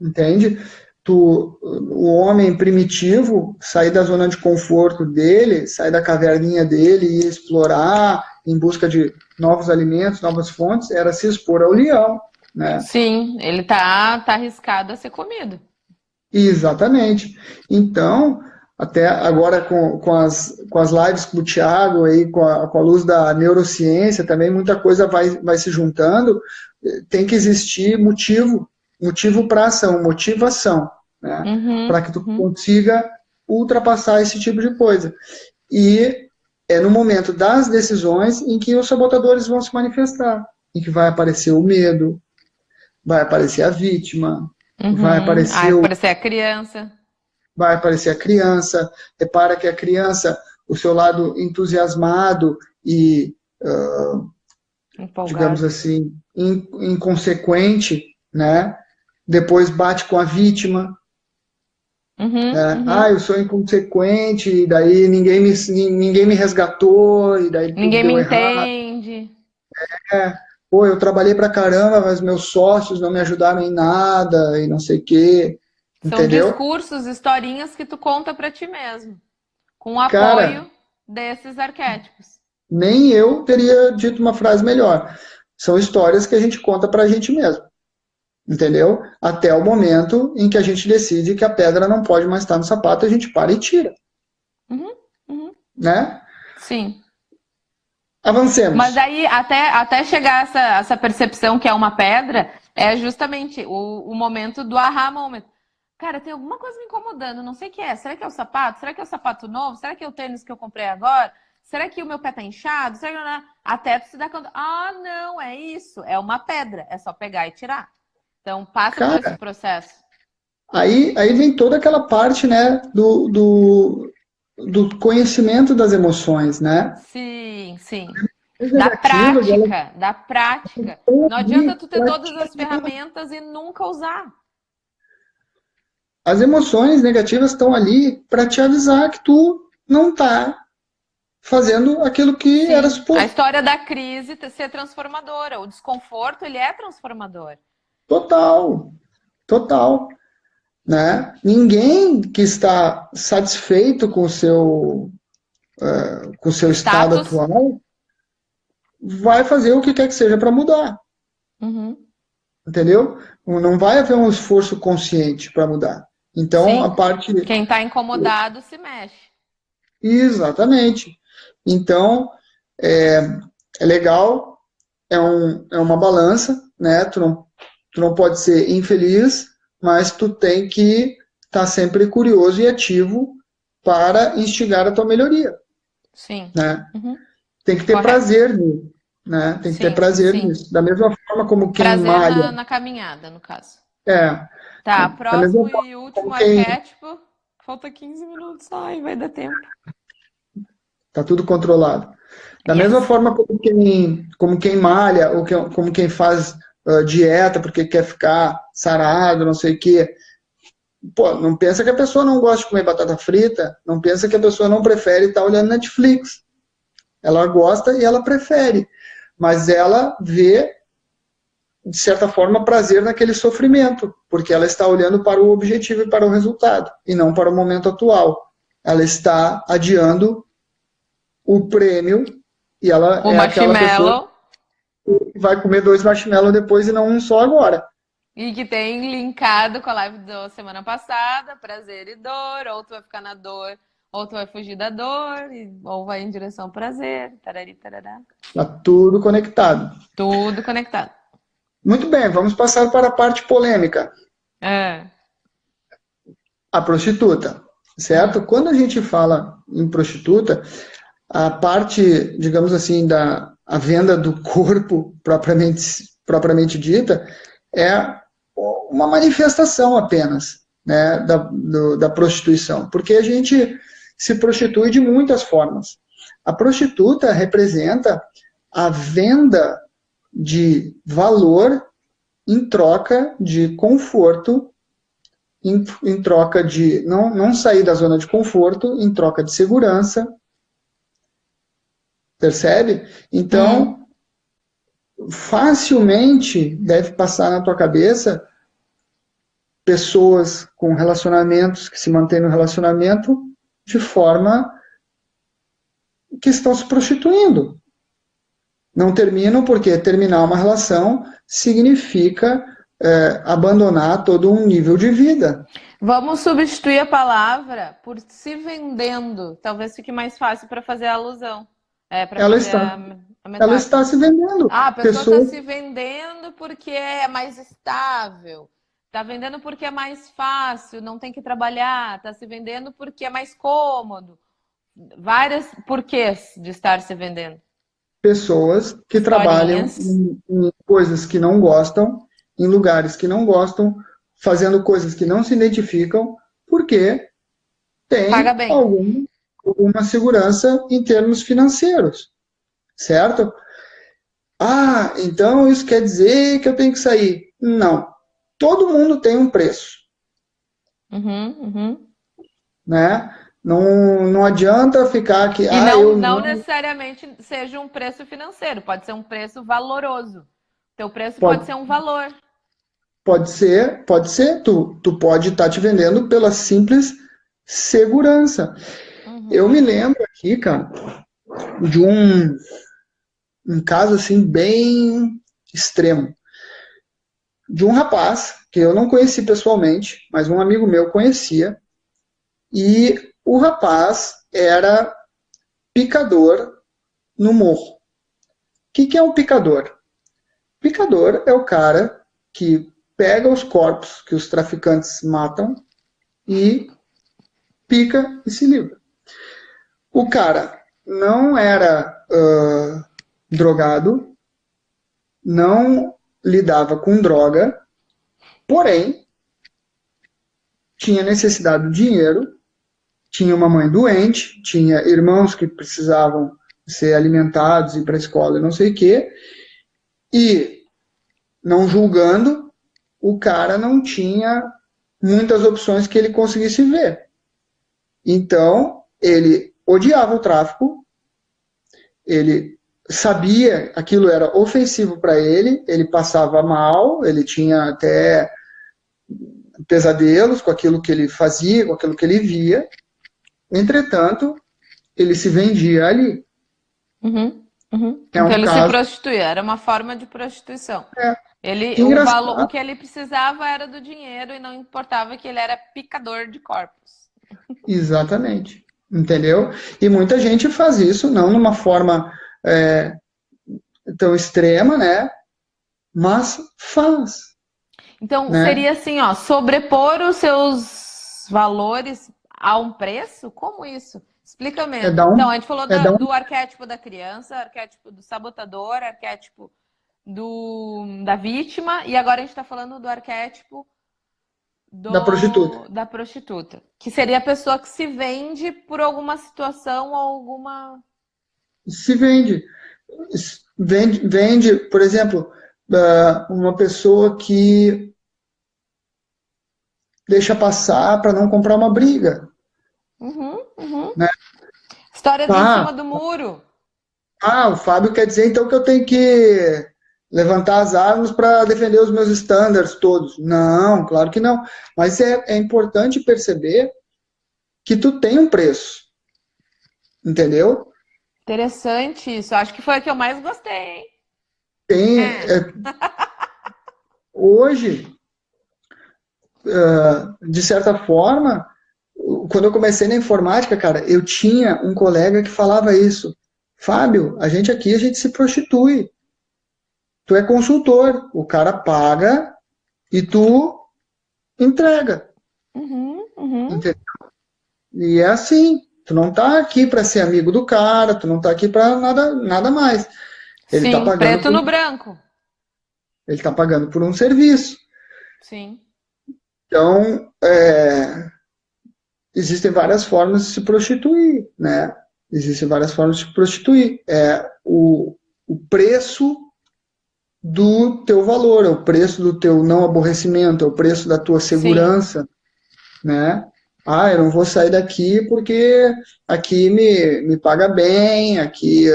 Speaker 1: entende? O homem primitivo, sair da zona de conforto dele, sair da caverninha dele e explorar em busca de novos alimentos, novas fontes, era se expor ao leão, né?
Speaker 2: Sim, ele tá arriscado a ser comido.
Speaker 1: Exatamente. Então, até agora com as lives do Thiago, aí, com a luz da neurociência também, muita coisa vai se juntando, tem que existir motivo para ação, motivação, né? Para que tu consiga ultrapassar esse tipo de coisa. E é no momento das decisões em que os sabotadores vão se manifestar, em que vai aparecer o medo, vai aparecer a vítima, vai aparecer
Speaker 2: a criança.
Speaker 1: Vai aparecer a criança. Repara que a criança, o seu lado entusiasmado e, digamos assim, inconsequente, né? Depois bate com a vítima.
Speaker 2: Uhum,
Speaker 1: né?
Speaker 2: uhum.
Speaker 1: Eu sou inconsequente, e daí ninguém me resgatou, e daí tudo
Speaker 2: Ninguém me
Speaker 1: deu errado.
Speaker 2: entende.
Speaker 1: É, pô, eu trabalhei pra caramba, mas meus sócios não me ajudaram em nada, e não sei o quê,
Speaker 2: São
Speaker 1: entendeu?
Speaker 2: discursos, historinhas que tu conta para ti mesmo, com o
Speaker 1: Cara,
Speaker 2: apoio desses arquétipos.
Speaker 1: nem eu teria dito uma frase melhor. São histórias que a gente conta pra gente mesmo, entendeu? Até o momento em que a gente decide que a pedra não pode mais estar no sapato, a gente para e tira,
Speaker 2: Uhum, uhum.
Speaker 1: né?
Speaker 2: Sim. Mas
Speaker 1: Avancemos.
Speaker 2: aí, até chegar essa percepção que é uma pedra, é justamente o momento do aha moment. Cara, tem alguma coisa me incomodando, não sei o que é. Será que é o sapato? Será que é o sapato novo? Será que é o tênis que eu comprei agora? Será que o meu pé tá inchado? Será que... não é? Até tu se dar conta. Ah, não, é isso. É uma pedra. É só pegar e tirar. Então, passa por esse
Speaker 1: Cara,
Speaker 2: processo.
Speaker 1: aí vem toda aquela parte, né, do conhecimento das emoções, né?
Speaker 2: Sim, sim.
Speaker 1: As
Speaker 2: Da
Speaker 1: negativas, elas
Speaker 2: prática, da prática.
Speaker 1: estão
Speaker 2: Não adianta
Speaker 1: ali
Speaker 2: tu ter
Speaker 1: pra
Speaker 2: todas
Speaker 1: te
Speaker 2: as
Speaker 1: ajudar.
Speaker 2: ferramentas e nunca usar.
Speaker 1: As emoções negativas estão ali para te avisar que tu não está fazendo aquilo que era
Speaker 2: Sim, a
Speaker 1: suposto.
Speaker 2: história da crise ser transformadora. O desconforto, ele é transformador.
Speaker 1: Total, total, né? Ninguém que está satisfeito com o seu estado
Speaker 2: Status.
Speaker 1: atual vai fazer o que quer que seja para mudar,
Speaker 2: Uhum.
Speaker 1: entendeu? Não vai haver um esforço consciente para mudar. Então,
Speaker 2: Sim.
Speaker 1: a parte.
Speaker 2: Quem está incomodado se mexe.
Speaker 1: Exatamente. Então, é, é legal, é uma balança, né? Tu não pode ser infeliz, mas tu tem que estar sempre curioso e ativo para instigar a tua melhoria,
Speaker 2: Sim.
Speaker 1: né?
Speaker 2: Uhum.
Speaker 1: Tem que ter
Speaker 2: Correto.
Speaker 1: prazer nisso, né? Tem que ter
Speaker 2: Sim,
Speaker 1: prazer
Speaker 2: sim.
Speaker 1: nisso. Da mesma forma como quem
Speaker 2: Prazer
Speaker 1: malha,
Speaker 2: na caminhada, no caso.
Speaker 1: é,
Speaker 2: Tá,
Speaker 1: da mesma
Speaker 2: próximo
Speaker 1: forma
Speaker 2: e
Speaker 1: como
Speaker 2: último
Speaker 1: quem
Speaker 2: arquétipo. Falta 15 minutos. Ai, vai dar tempo.
Speaker 1: tá tudo controlado. Da mesma
Speaker 2: Yes.
Speaker 1: forma como quem malha, ou como quem faz dieta porque quer ficar sarado, não sei o quê. Pô, não pensa que a pessoa não gosta de comer batata frita, não pensa que a pessoa não prefere estar olhando Netflix. Ela gosta e ela prefere, mas ela vê, de certa forma, prazer naquele sofrimento, porque ela está olhando para o objetivo e para o resultado, e não para o momento atual. Ela está adiando o prêmio e ela
Speaker 2: O
Speaker 1: é aquela pessoa
Speaker 2: marshmallow.
Speaker 1: que vai comer 2 marshmallows depois e não um só agora.
Speaker 2: E que tem linkado com a live da semana passada, prazer e dor, ou tu vai ficar na dor, ou tu vai fugir da dor, ou vai em direção ao prazer, tarari, tarará.
Speaker 1: Está tudo conectado.
Speaker 2: Tudo conectado.
Speaker 1: Muito bem, vamos passar para a parte polêmica.
Speaker 2: É.
Speaker 1: A prostituta, certo? Quando a gente fala em prostituta, a parte, digamos assim, da a venda do corpo propriamente dita é uma manifestação apenas, né, da prostituição, porque a gente se prostitui de muitas formas. A prostituta representa a venda de valor em troca de conforto, em troca de não sair da zona de conforto, em troca de segurança, percebe?
Speaker 2: Hum.
Speaker 1: Então, facilmente deve passar na tua cabeça pessoas com relacionamentos que se mantêm no relacionamento de forma que estão se prostituindo. Não terminam porque terminar uma relação significa abandonar todo um nível de vida.
Speaker 2: Vamos substituir a palavra por se vendendo. Talvez fique mais fácil para fazer a alusão, para
Speaker 1: Ela
Speaker 2: fazer
Speaker 1: está,
Speaker 2: a
Speaker 1: ela
Speaker 2: metáfora.
Speaker 1: está se vendendo.
Speaker 2: Ah, a pessoa está
Speaker 1: Pessoas,
Speaker 2: se vendendo porque é mais estável. Está vendendo porque é mais fácil, não tem que trabalhar. Está se vendendo porque é mais cômodo. Várias porquês de estar se vendendo.
Speaker 1: pessoas que trabalham
Speaker 2: Historinhas.
Speaker 1: em coisas que não gostam, em lugares que não gostam, fazendo coisas que não se identificam, porque
Speaker 2: Paga
Speaker 1: tem
Speaker 2: bem.
Speaker 1: alguma segurança em termos financeiros, certo? Ah, então isso quer dizer que eu tenho que sair. Não. Todo mundo tem um preço. né? Não, não adianta ficar aqui,
Speaker 2: E
Speaker 1: eu
Speaker 2: não
Speaker 1: não.
Speaker 2: necessariamente seja um preço financeiro, pode ser um preço valoroso. Teu preço pode
Speaker 1: Pode,
Speaker 2: ser um valor.
Speaker 1: pode ser. Tu pode estar te vendendo pela simples segurança. Eu me
Speaker 2: Uhum.
Speaker 1: lembro aqui, cara, de um caso assim bem extremo, de um rapaz que eu não conheci pessoalmente, mas um amigo meu conhecia, e o rapaz era picador no morro. O que é um picador? Picador é o cara que pega os corpos que os traficantes matam e pica e se livra. O cara não era drogado, não lidava com droga, porém tinha necessidade do dinheiro, tinha uma mãe doente, tinha irmãos que precisavam ser alimentados, ir para a escola e não sei o quê, e não julgando, o cara não tinha muitas opções que ele conseguisse ver. Então, ele odiava o tráfico, ele sabia que aquilo era ofensivo para ele passava mal, ele tinha até pesadelos com aquilo que ele fazia, com aquilo que ele via. Entretanto, ele se vendia ali.
Speaker 2: Uhum, uhum.
Speaker 1: É
Speaker 2: Então
Speaker 1: um
Speaker 2: ele se
Speaker 1: caso
Speaker 2: prostituía, era uma forma de prostituição.
Speaker 1: é,
Speaker 2: O valor, o
Speaker 1: engraçado.
Speaker 2: que ele precisava era do dinheiro e não importava que ele era picador de corpos.
Speaker 1: Exatamente. Entendeu? E muita gente faz isso, não numa forma é, tão extrema, né? Mas faz,
Speaker 2: Então
Speaker 1: né?
Speaker 2: seria assim, ó, sobrepor os seus valores a um preço? Como isso? Explica
Speaker 1: É
Speaker 2: mesmo.
Speaker 1: dar
Speaker 2: Então,
Speaker 1: um,
Speaker 2: a gente falou
Speaker 1: é dar um
Speaker 2: do arquétipo da criança, arquétipo do sabotador, arquétipo da vítima, e agora a gente está falando do arquétipo
Speaker 1: da prostituta.
Speaker 2: da prostituta, que seria a pessoa que se vende por alguma situação ou alguma.
Speaker 1: Se vende. Vende, por exemplo, uma pessoa que deixa passar para não comprar uma briga,
Speaker 2: Uhum, uhum.
Speaker 1: né?
Speaker 2: História do em
Speaker 1: Ah,
Speaker 2: cima do muro.
Speaker 1: o Fábio quer dizer então que eu tenho que levantar as armas para defender os meus estándares todos. Não, claro que não. Mas é importante perceber que tu tem um preço, entendeu?
Speaker 2: Interessante isso. Acho que foi a que eu mais gostei, hein?
Speaker 1: Tem,
Speaker 2: É.
Speaker 1: hoje, de certa forma, quando eu comecei na informática, cara, eu tinha um colega que falava isso. Fábio, a gente aqui, a gente se prostitui. Tu é consultor, o cara paga e tu entrega.
Speaker 2: Uhum, uhum.
Speaker 1: Entendeu? E é assim, tu não tá aqui para ser amigo do cara, tu não tá aqui para nada, nada mais. Ele tá
Speaker 2: Sim,
Speaker 1: pagando
Speaker 2: preto
Speaker 1: por,
Speaker 2: no branco.
Speaker 1: ele tá pagando por um serviço.
Speaker 2: Sim.
Speaker 1: Então, existem várias formas de se prostituir, né? Existem várias formas de se prostituir. É o preço do teu valor, é o preço do teu não aborrecimento, é o preço da tua
Speaker 2: Sim.
Speaker 1: segurança, né? Eu não vou sair daqui porque aqui me paga bem, aqui,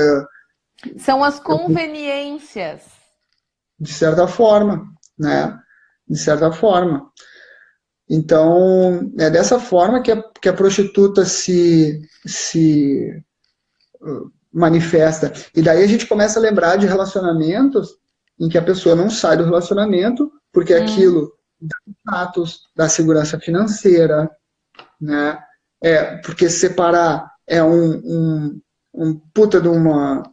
Speaker 2: São as conveniências.
Speaker 1: de certa forma, né? De certa forma. Então, é dessa forma que a prostituta se manifesta. E daí a gente começa a lembrar de relacionamentos em que a pessoa não sai do relacionamento porque
Speaker 2: Hum,
Speaker 1: aquilo dá status, dá segurança financeira, né? Porque separar é um puta de uma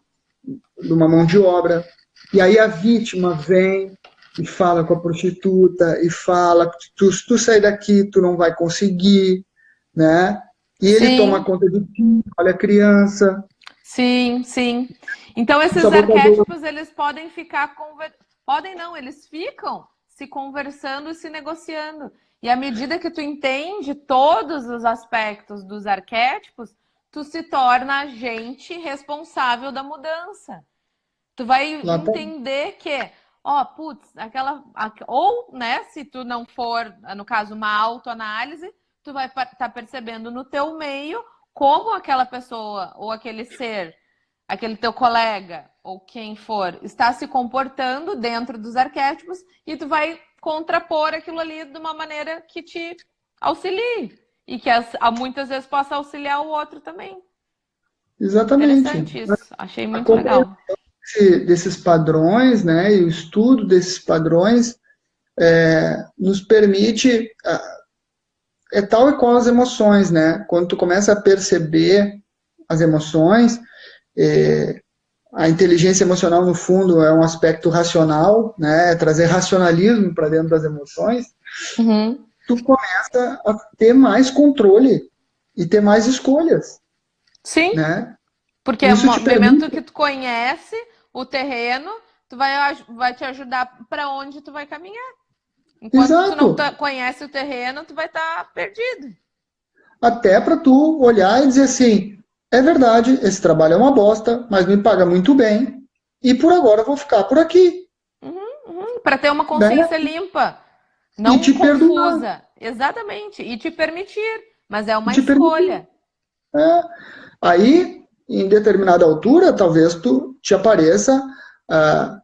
Speaker 1: mão de obra. E aí a vítima vem e fala com a prostituta e fala, se tu sair daqui, tu não vai conseguir, né? E ele toma
Speaker 2: sim,
Speaker 1: conta de ti, olha a criança,
Speaker 2: sim, sim. Então
Speaker 1: o
Speaker 2: esses
Speaker 1: sabotador.
Speaker 2: arquétipos eles podem ficar podem não, eles ficam se conversando e se negociando. E à medida que tu entende todos os aspectos dos arquétipos, tu se torna agente responsável da mudança. Tu vai
Speaker 1: Lá tá.
Speaker 2: entender que, ó, putz, ou, né, se tu não for, no caso, uma autoanálise, tu vai estar percebendo no teu meio como aquela pessoa ou aquele ser, aquele teu colega ou quem for, está se comportando dentro dos arquétipos e tu vai contrapor aquilo ali de uma maneira que te auxilie e que muitas vezes possa auxiliar o outro também.
Speaker 1: Exatamente.
Speaker 2: Interessante isso, achei
Speaker 1: A
Speaker 2: muito
Speaker 1: compreensão
Speaker 2: legal.
Speaker 1: desses padrões, né, e o estudo desses padrões nos permite, é tal e qual as emoções, né? Quando tu começa a perceber as emoções, a inteligência emocional, no fundo, é um aspecto racional, né? É trazer racionalismo para dentro das emoções,
Speaker 2: Uhum.
Speaker 1: tu começa a ter mais controle e ter mais escolhas,
Speaker 2: Sim,
Speaker 1: né?
Speaker 2: porque é um
Speaker 1: Isso te
Speaker 2: movimento
Speaker 1: permite.
Speaker 2: que tu conhece o terreno, tu vai te ajudar para onde tu vai caminhar. Enquanto tu não
Speaker 1: Exato.
Speaker 2: conhece o terreno, tu vai estar perdido.
Speaker 1: Até para tu olhar e dizer assim, é verdade, esse trabalho é uma bosta, mas me paga muito bem, e por agora eu vou ficar por aqui,
Speaker 2: Para ter uma
Speaker 1: né?
Speaker 2: consciência limpa,
Speaker 1: E
Speaker 2: não
Speaker 1: te perdoar,
Speaker 2: confusa. Exatamente. E te permitir. Mas é
Speaker 1: e
Speaker 2: uma
Speaker 1: te permitir.
Speaker 2: escolha.
Speaker 1: É. Aí, em determinada altura, talvez tu te apareça ah,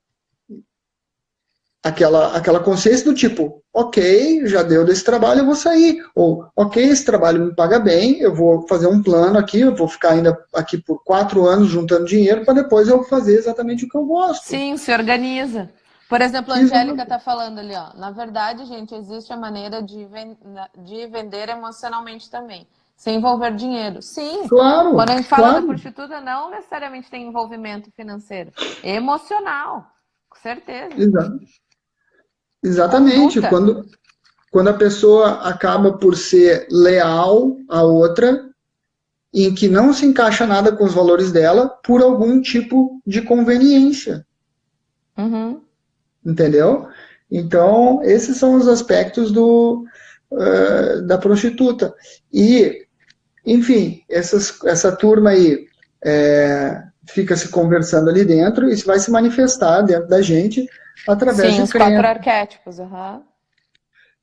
Speaker 1: aquela consciência do tipo, ok, já deu desse trabalho, eu vou sair. Ou, ok, esse trabalho me paga bem, eu vou fazer um plano aqui, eu vou ficar ainda aqui por 4 anos juntando dinheiro para depois eu fazer exatamente o que eu gosto.
Speaker 2: Sim, se organiza. Por exemplo, a Angélica
Speaker 1: Exato.
Speaker 2: está falando ali, ó. Na verdade, gente, existe a maneira de vender emocionalmente também, sem envolver dinheiro. Sim, quando
Speaker 1: Claro,
Speaker 2: a gente fala da
Speaker 1: claro.
Speaker 2: prostituta, não necessariamente tem envolvimento financeiro, é emocional, com certeza.
Speaker 1: Exa- Exatamente.
Speaker 2: Conduta.
Speaker 1: Quando a pessoa acaba por ser leal à outra, em que não se encaixa nada com os valores dela, por algum tipo de conveniência,
Speaker 2: Uhum.
Speaker 1: entendeu? Então, esses são os aspectos da prostituta. E, enfim, essa turma aí fica se conversando ali dentro e isso vai se manifestar dentro da gente através
Speaker 2: Sim,
Speaker 1: de
Speaker 2: os quatro
Speaker 1: crenças,
Speaker 2: arquétipos. Uhum.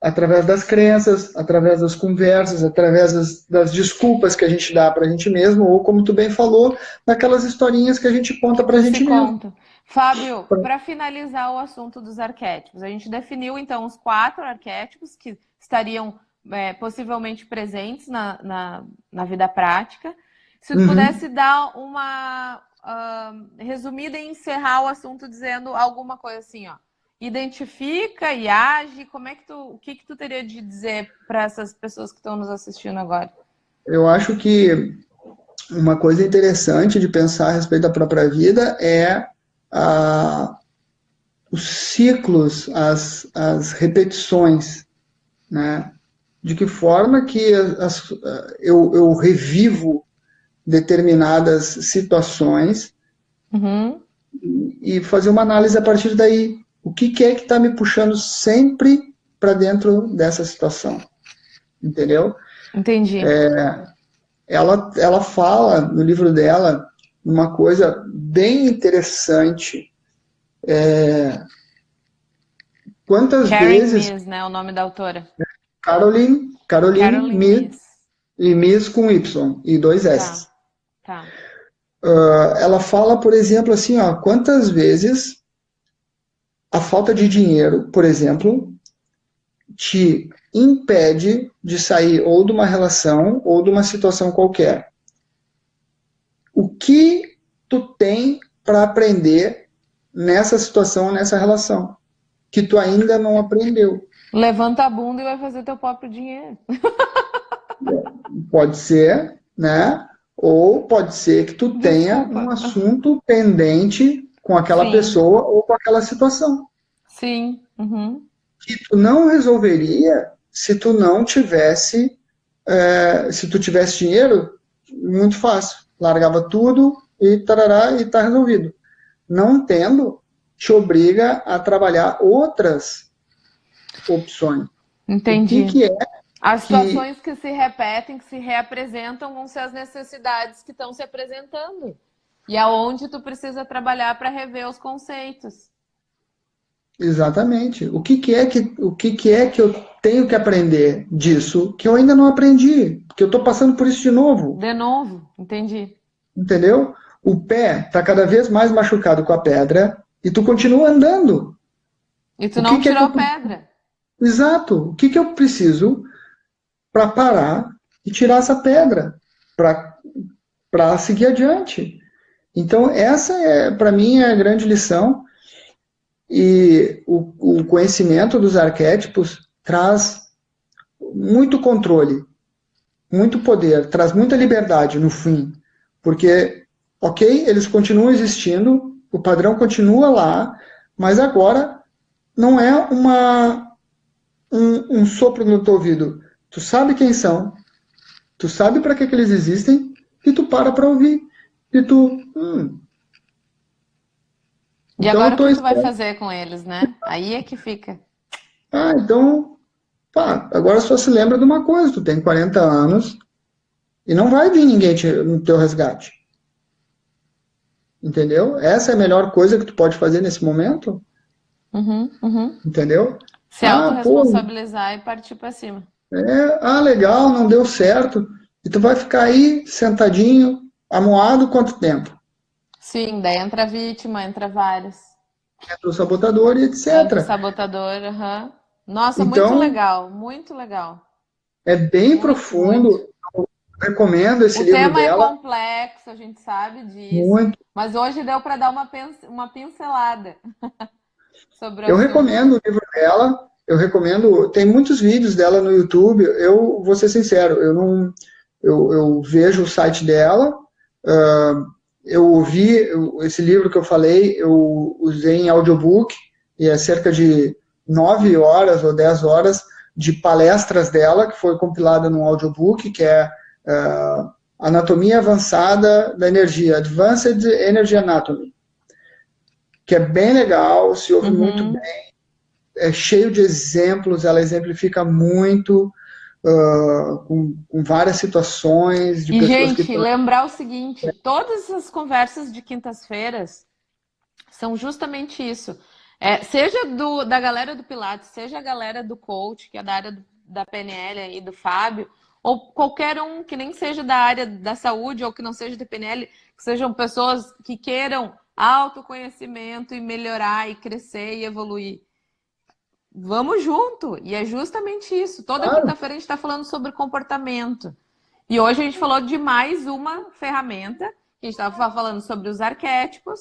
Speaker 1: através das crenças, através das conversas, através das desculpas que a gente dá para a gente mesmo, ou como tu bem falou, daquelas historinhas que a gente conta para a
Speaker 2: Que se
Speaker 1: gente mesmo.
Speaker 2: conta. Fábio, para finalizar o assunto dos arquétipos, a gente definiu então os 4 arquétipos que estariam possivelmente presentes na vida prática. Se tu
Speaker 1: Uhum.
Speaker 2: pudesse dar uma resumida e encerrar o assunto dizendo alguma coisa assim, ó. Identifica e age, o que que tu teria de dizer para essas pessoas que estão nos assistindo agora?
Speaker 1: Eu acho que uma coisa interessante de pensar a respeito da própria vida é a, os ciclos, as repetições, né? De que forma que eu revivo determinadas situações
Speaker 2: Uhum,
Speaker 1: e fazer uma análise a partir daí. O que é que está me puxando sempre para dentro dessa situação? Entendeu?
Speaker 2: entendi.
Speaker 1: Ela fala no livro dela uma coisa bem interessante. Quantas
Speaker 2: Karen
Speaker 1: vezes
Speaker 2: Miss, né? O nome da autora.
Speaker 1: Caroline
Speaker 2: Carolyn
Speaker 1: Miss,
Speaker 2: Miss.
Speaker 1: e Miss com Y e dois
Speaker 2: Tá,
Speaker 1: S.
Speaker 2: tá.
Speaker 1: Ela fala, por exemplo, assim, ó, quantas vezes a falta de dinheiro, por exemplo, te impede de sair ou de uma relação ou de uma situação qualquer. O que tu tem para aprender nessa situação, nessa relação, que tu ainda não aprendeu?
Speaker 2: Levanta a bunda e vai fazer teu próprio dinheiro.
Speaker 1: Pode ser, né? Ou pode ser que tu tenha um
Speaker 2: Desculpa.
Speaker 1: assunto pendente com aquela
Speaker 2: Sim,
Speaker 1: pessoa ou com aquela situação.
Speaker 2: sim. Uhum.
Speaker 1: Que tu não resolveria se tu não tivesse, se tu tivesse dinheiro, muito fácil. Largava tudo e tarará e tá resolvido. Não tendo, te obriga a trabalhar outras opções. O que
Speaker 2: Entendi.
Speaker 1: que é
Speaker 2: As
Speaker 1: que
Speaker 2: situações que se repetem, que se reapresentam, vão ser as necessidades que estão se apresentando. E aonde tu precisa trabalhar para rever os conceitos.
Speaker 1: Exatamente. O que é que eu tenho que aprender disso que eu ainda não aprendi? Porque eu estou passando por isso de novo,
Speaker 2: De novo, entendi.
Speaker 1: entendeu? O pé está cada vez mais machucado com a pedra e tu continua andando.
Speaker 2: E tu
Speaker 1: O que
Speaker 2: não
Speaker 1: que é que
Speaker 2: tirou a
Speaker 1: eu...
Speaker 2: pedra.
Speaker 1: Exato. O que que eu preciso para parar e tirar essa pedra? Para seguir adiante. Então, essa é, para mim, é a grande lição. E o conhecimento dos arquétipos traz muito controle, muito poder, traz muita liberdade no fim. Porque, ok, eles continuam existindo, o padrão continua lá, mas agora não é um sopro no teu ouvido. Tu sabe quem são, tu sabe para que eles existem, e tu para ouvir. E tu,
Speaker 2: E
Speaker 1: então eu
Speaker 2: agora o
Speaker 1: estou
Speaker 2: que tu vai
Speaker 1: esperando.
Speaker 2: fazer com eles, né? Aí é que fica.
Speaker 1: Ah, então, pá, agora só se lembra de uma coisa, tu tem 40 anos e não vai vir ninguém no teu resgate. Entendeu? Essa é a melhor coisa que tu pode fazer nesse momento,
Speaker 2: Uhum, uhum.
Speaker 1: entendeu?
Speaker 2: Se
Speaker 1: Ah, pô,
Speaker 2: autorresponsabilizar e partir pra cima.
Speaker 1: legal, não deu certo. E tu vai ficar aí sentadinho, amuado quanto tempo?
Speaker 2: Sim, daí entra a vítima, entra vários.
Speaker 1: Entra o sabotador e
Speaker 2: Entra o
Speaker 1: etc.
Speaker 2: sabotador, aham. Nossa, muito
Speaker 1: Então,
Speaker 2: legal, muito legal.
Speaker 1: é bem
Speaker 2: Muito, muito.
Speaker 1: profundo. Recomendo esse
Speaker 2: O
Speaker 1: livro
Speaker 2: tema é
Speaker 1: dela
Speaker 2: complexo, a gente sabe disso,
Speaker 1: muito.
Speaker 2: mas hoje deu para dar uma pincelada sobre o
Speaker 1: Eu
Speaker 2: assunto.
Speaker 1: recomendo o livro dela, eu recomendo, tem muitos vídeos dela no YouTube, eu vou ser sincero, eu não, eu vejo o site dela, ah, eu ouvi esse livro que eu falei, eu usei em audiobook, e é cerca de 9 horas ou 10 horas de palestras dela, que foi compilada num audiobook, que é Anatomia Avançada da Energia, Advanced Energy Anatomy, que é bem legal, se ouve muito
Speaker 2: Uhum.
Speaker 1: é cheio de exemplos, ela exemplifica muito com várias situações de
Speaker 2: E,
Speaker 1: pessoas que
Speaker 2: gente,
Speaker 1: estão.
Speaker 2: lembrar o seguinte: todas essas conversas de quintas-feiras são justamente isso. Seja da galera do Pilates, seja a galera do coach, que é da área da PNL e do Fábio, ou qualquer um que nem seja da área da saúde ou que não seja da PNL, que sejam pessoas que queiram autoconhecimento e melhorar e crescer e evoluir. Vamos junto! E é justamente isso. Toda
Speaker 1: Claro,
Speaker 2: quinta-feira a gente está falando sobre comportamento. E hoje a gente falou de mais uma ferramenta, que a gente estava falando sobre os arquétipos,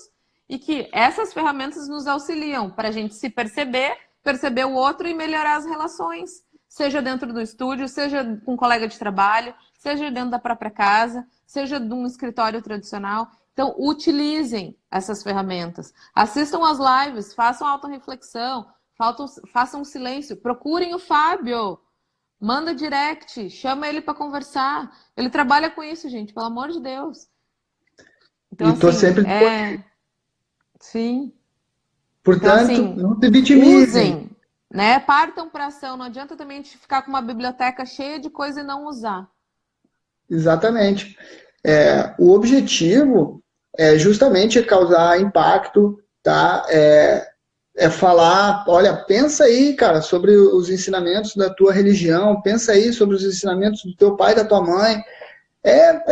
Speaker 2: e que essas ferramentas nos auxiliam para a gente se perceber, perceber o outro e melhorar as relações. Seja dentro do estúdio, seja com um colega de trabalho, seja dentro da própria casa, seja de um escritório tradicional. Então, utilizem essas ferramentas. Assistam às lives, façam autorreflexão, façam silêncio, procurem o Fábio. Manda direct, chama ele para conversar. Ele trabalha com isso, gente, pelo amor de Deus. Então,
Speaker 1: e estou
Speaker 2: assim,
Speaker 1: sempre disponível.
Speaker 2: sim. Então,
Speaker 1: Portanto,
Speaker 2: assim,
Speaker 1: não se vitimizem.
Speaker 2: usem, né? Partam para ação. Não adianta também a gente ficar com uma biblioteca cheia de coisa e não usar.
Speaker 1: Exatamente. O objetivo é justamente causar impacto, tá? É falar, olha, pensa aí, cara, sobre os ensinamentos da tua religião, pensa aí sobre os ensinamentos do teu pai e da tua mãe,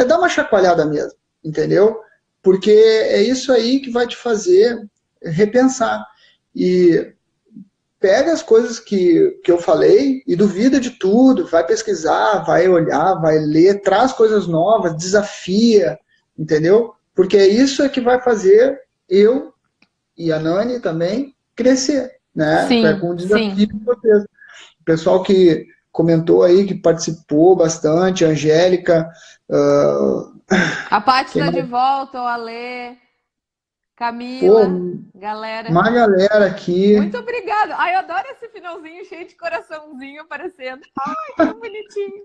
Speaker 1: dar uma chacoalhada mesmo, entendeu? Porque é isso aí que vai te fazer repensar. E pega as coisas que eu falei e duvida de tudo, vai pesquisar, vai olhar, vai ler, traz coisas novas, desafia, entendeu? Porque isso é que vai fazer eu e a Nani também crescer, né? É
Speaker 2: Sim,
Speaker 1: com o desafio
Speaker 2: sim.
Speaker 1: de vocês. O pessoal que comentou aí, que participou bastante, a Angélica,
Speaker 2: A Paty
Speaker 1: quem
Speaker 2: está de
Speaker 1: mais?
Speaker 2: volta, o Alê,
Speaker 1: Pô,
Speaker 2: Camila, galera.
Speaker 1: uma galera aqui,
Speaker 2: Muito obrigada. Ai, eu adoro esse finalzinho cheio de coraçãozinho aparecendo. Ai, que bonitinho.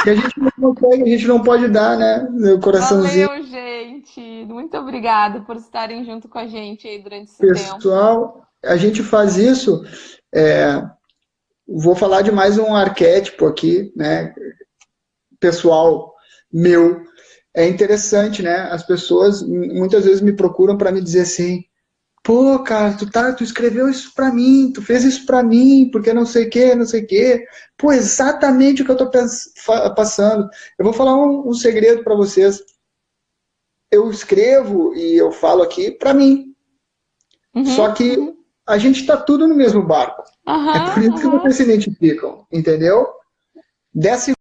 Speaker 1: que a gente não consegue, a gente não pode dar, né? O coraçãozinho.
Speaker 2: Valeu, gente. Muito obrigada por estarem junto com a gente aí durante esse tempo.
Speaker 1: Pessoal, a gente faz isso. Vou falar de mais um arquétipo aqui, né? Pessoal meu. É interessante, né? As pessoas muitas vezes me procuram para me dizer assim: Pô, cara, tu escreveu isso pra mim, tu fez isso pra mim, porque não sei o que, não sei o que. Pô, exatamente o que eu tô passando. Eu vou falar um segredo pra vocês. Eu escrevo e eu falo aqui pra mim. Só que a gente tá tudo no mesmo barco. É por isso que vocês se identificam, entendeu? Dessa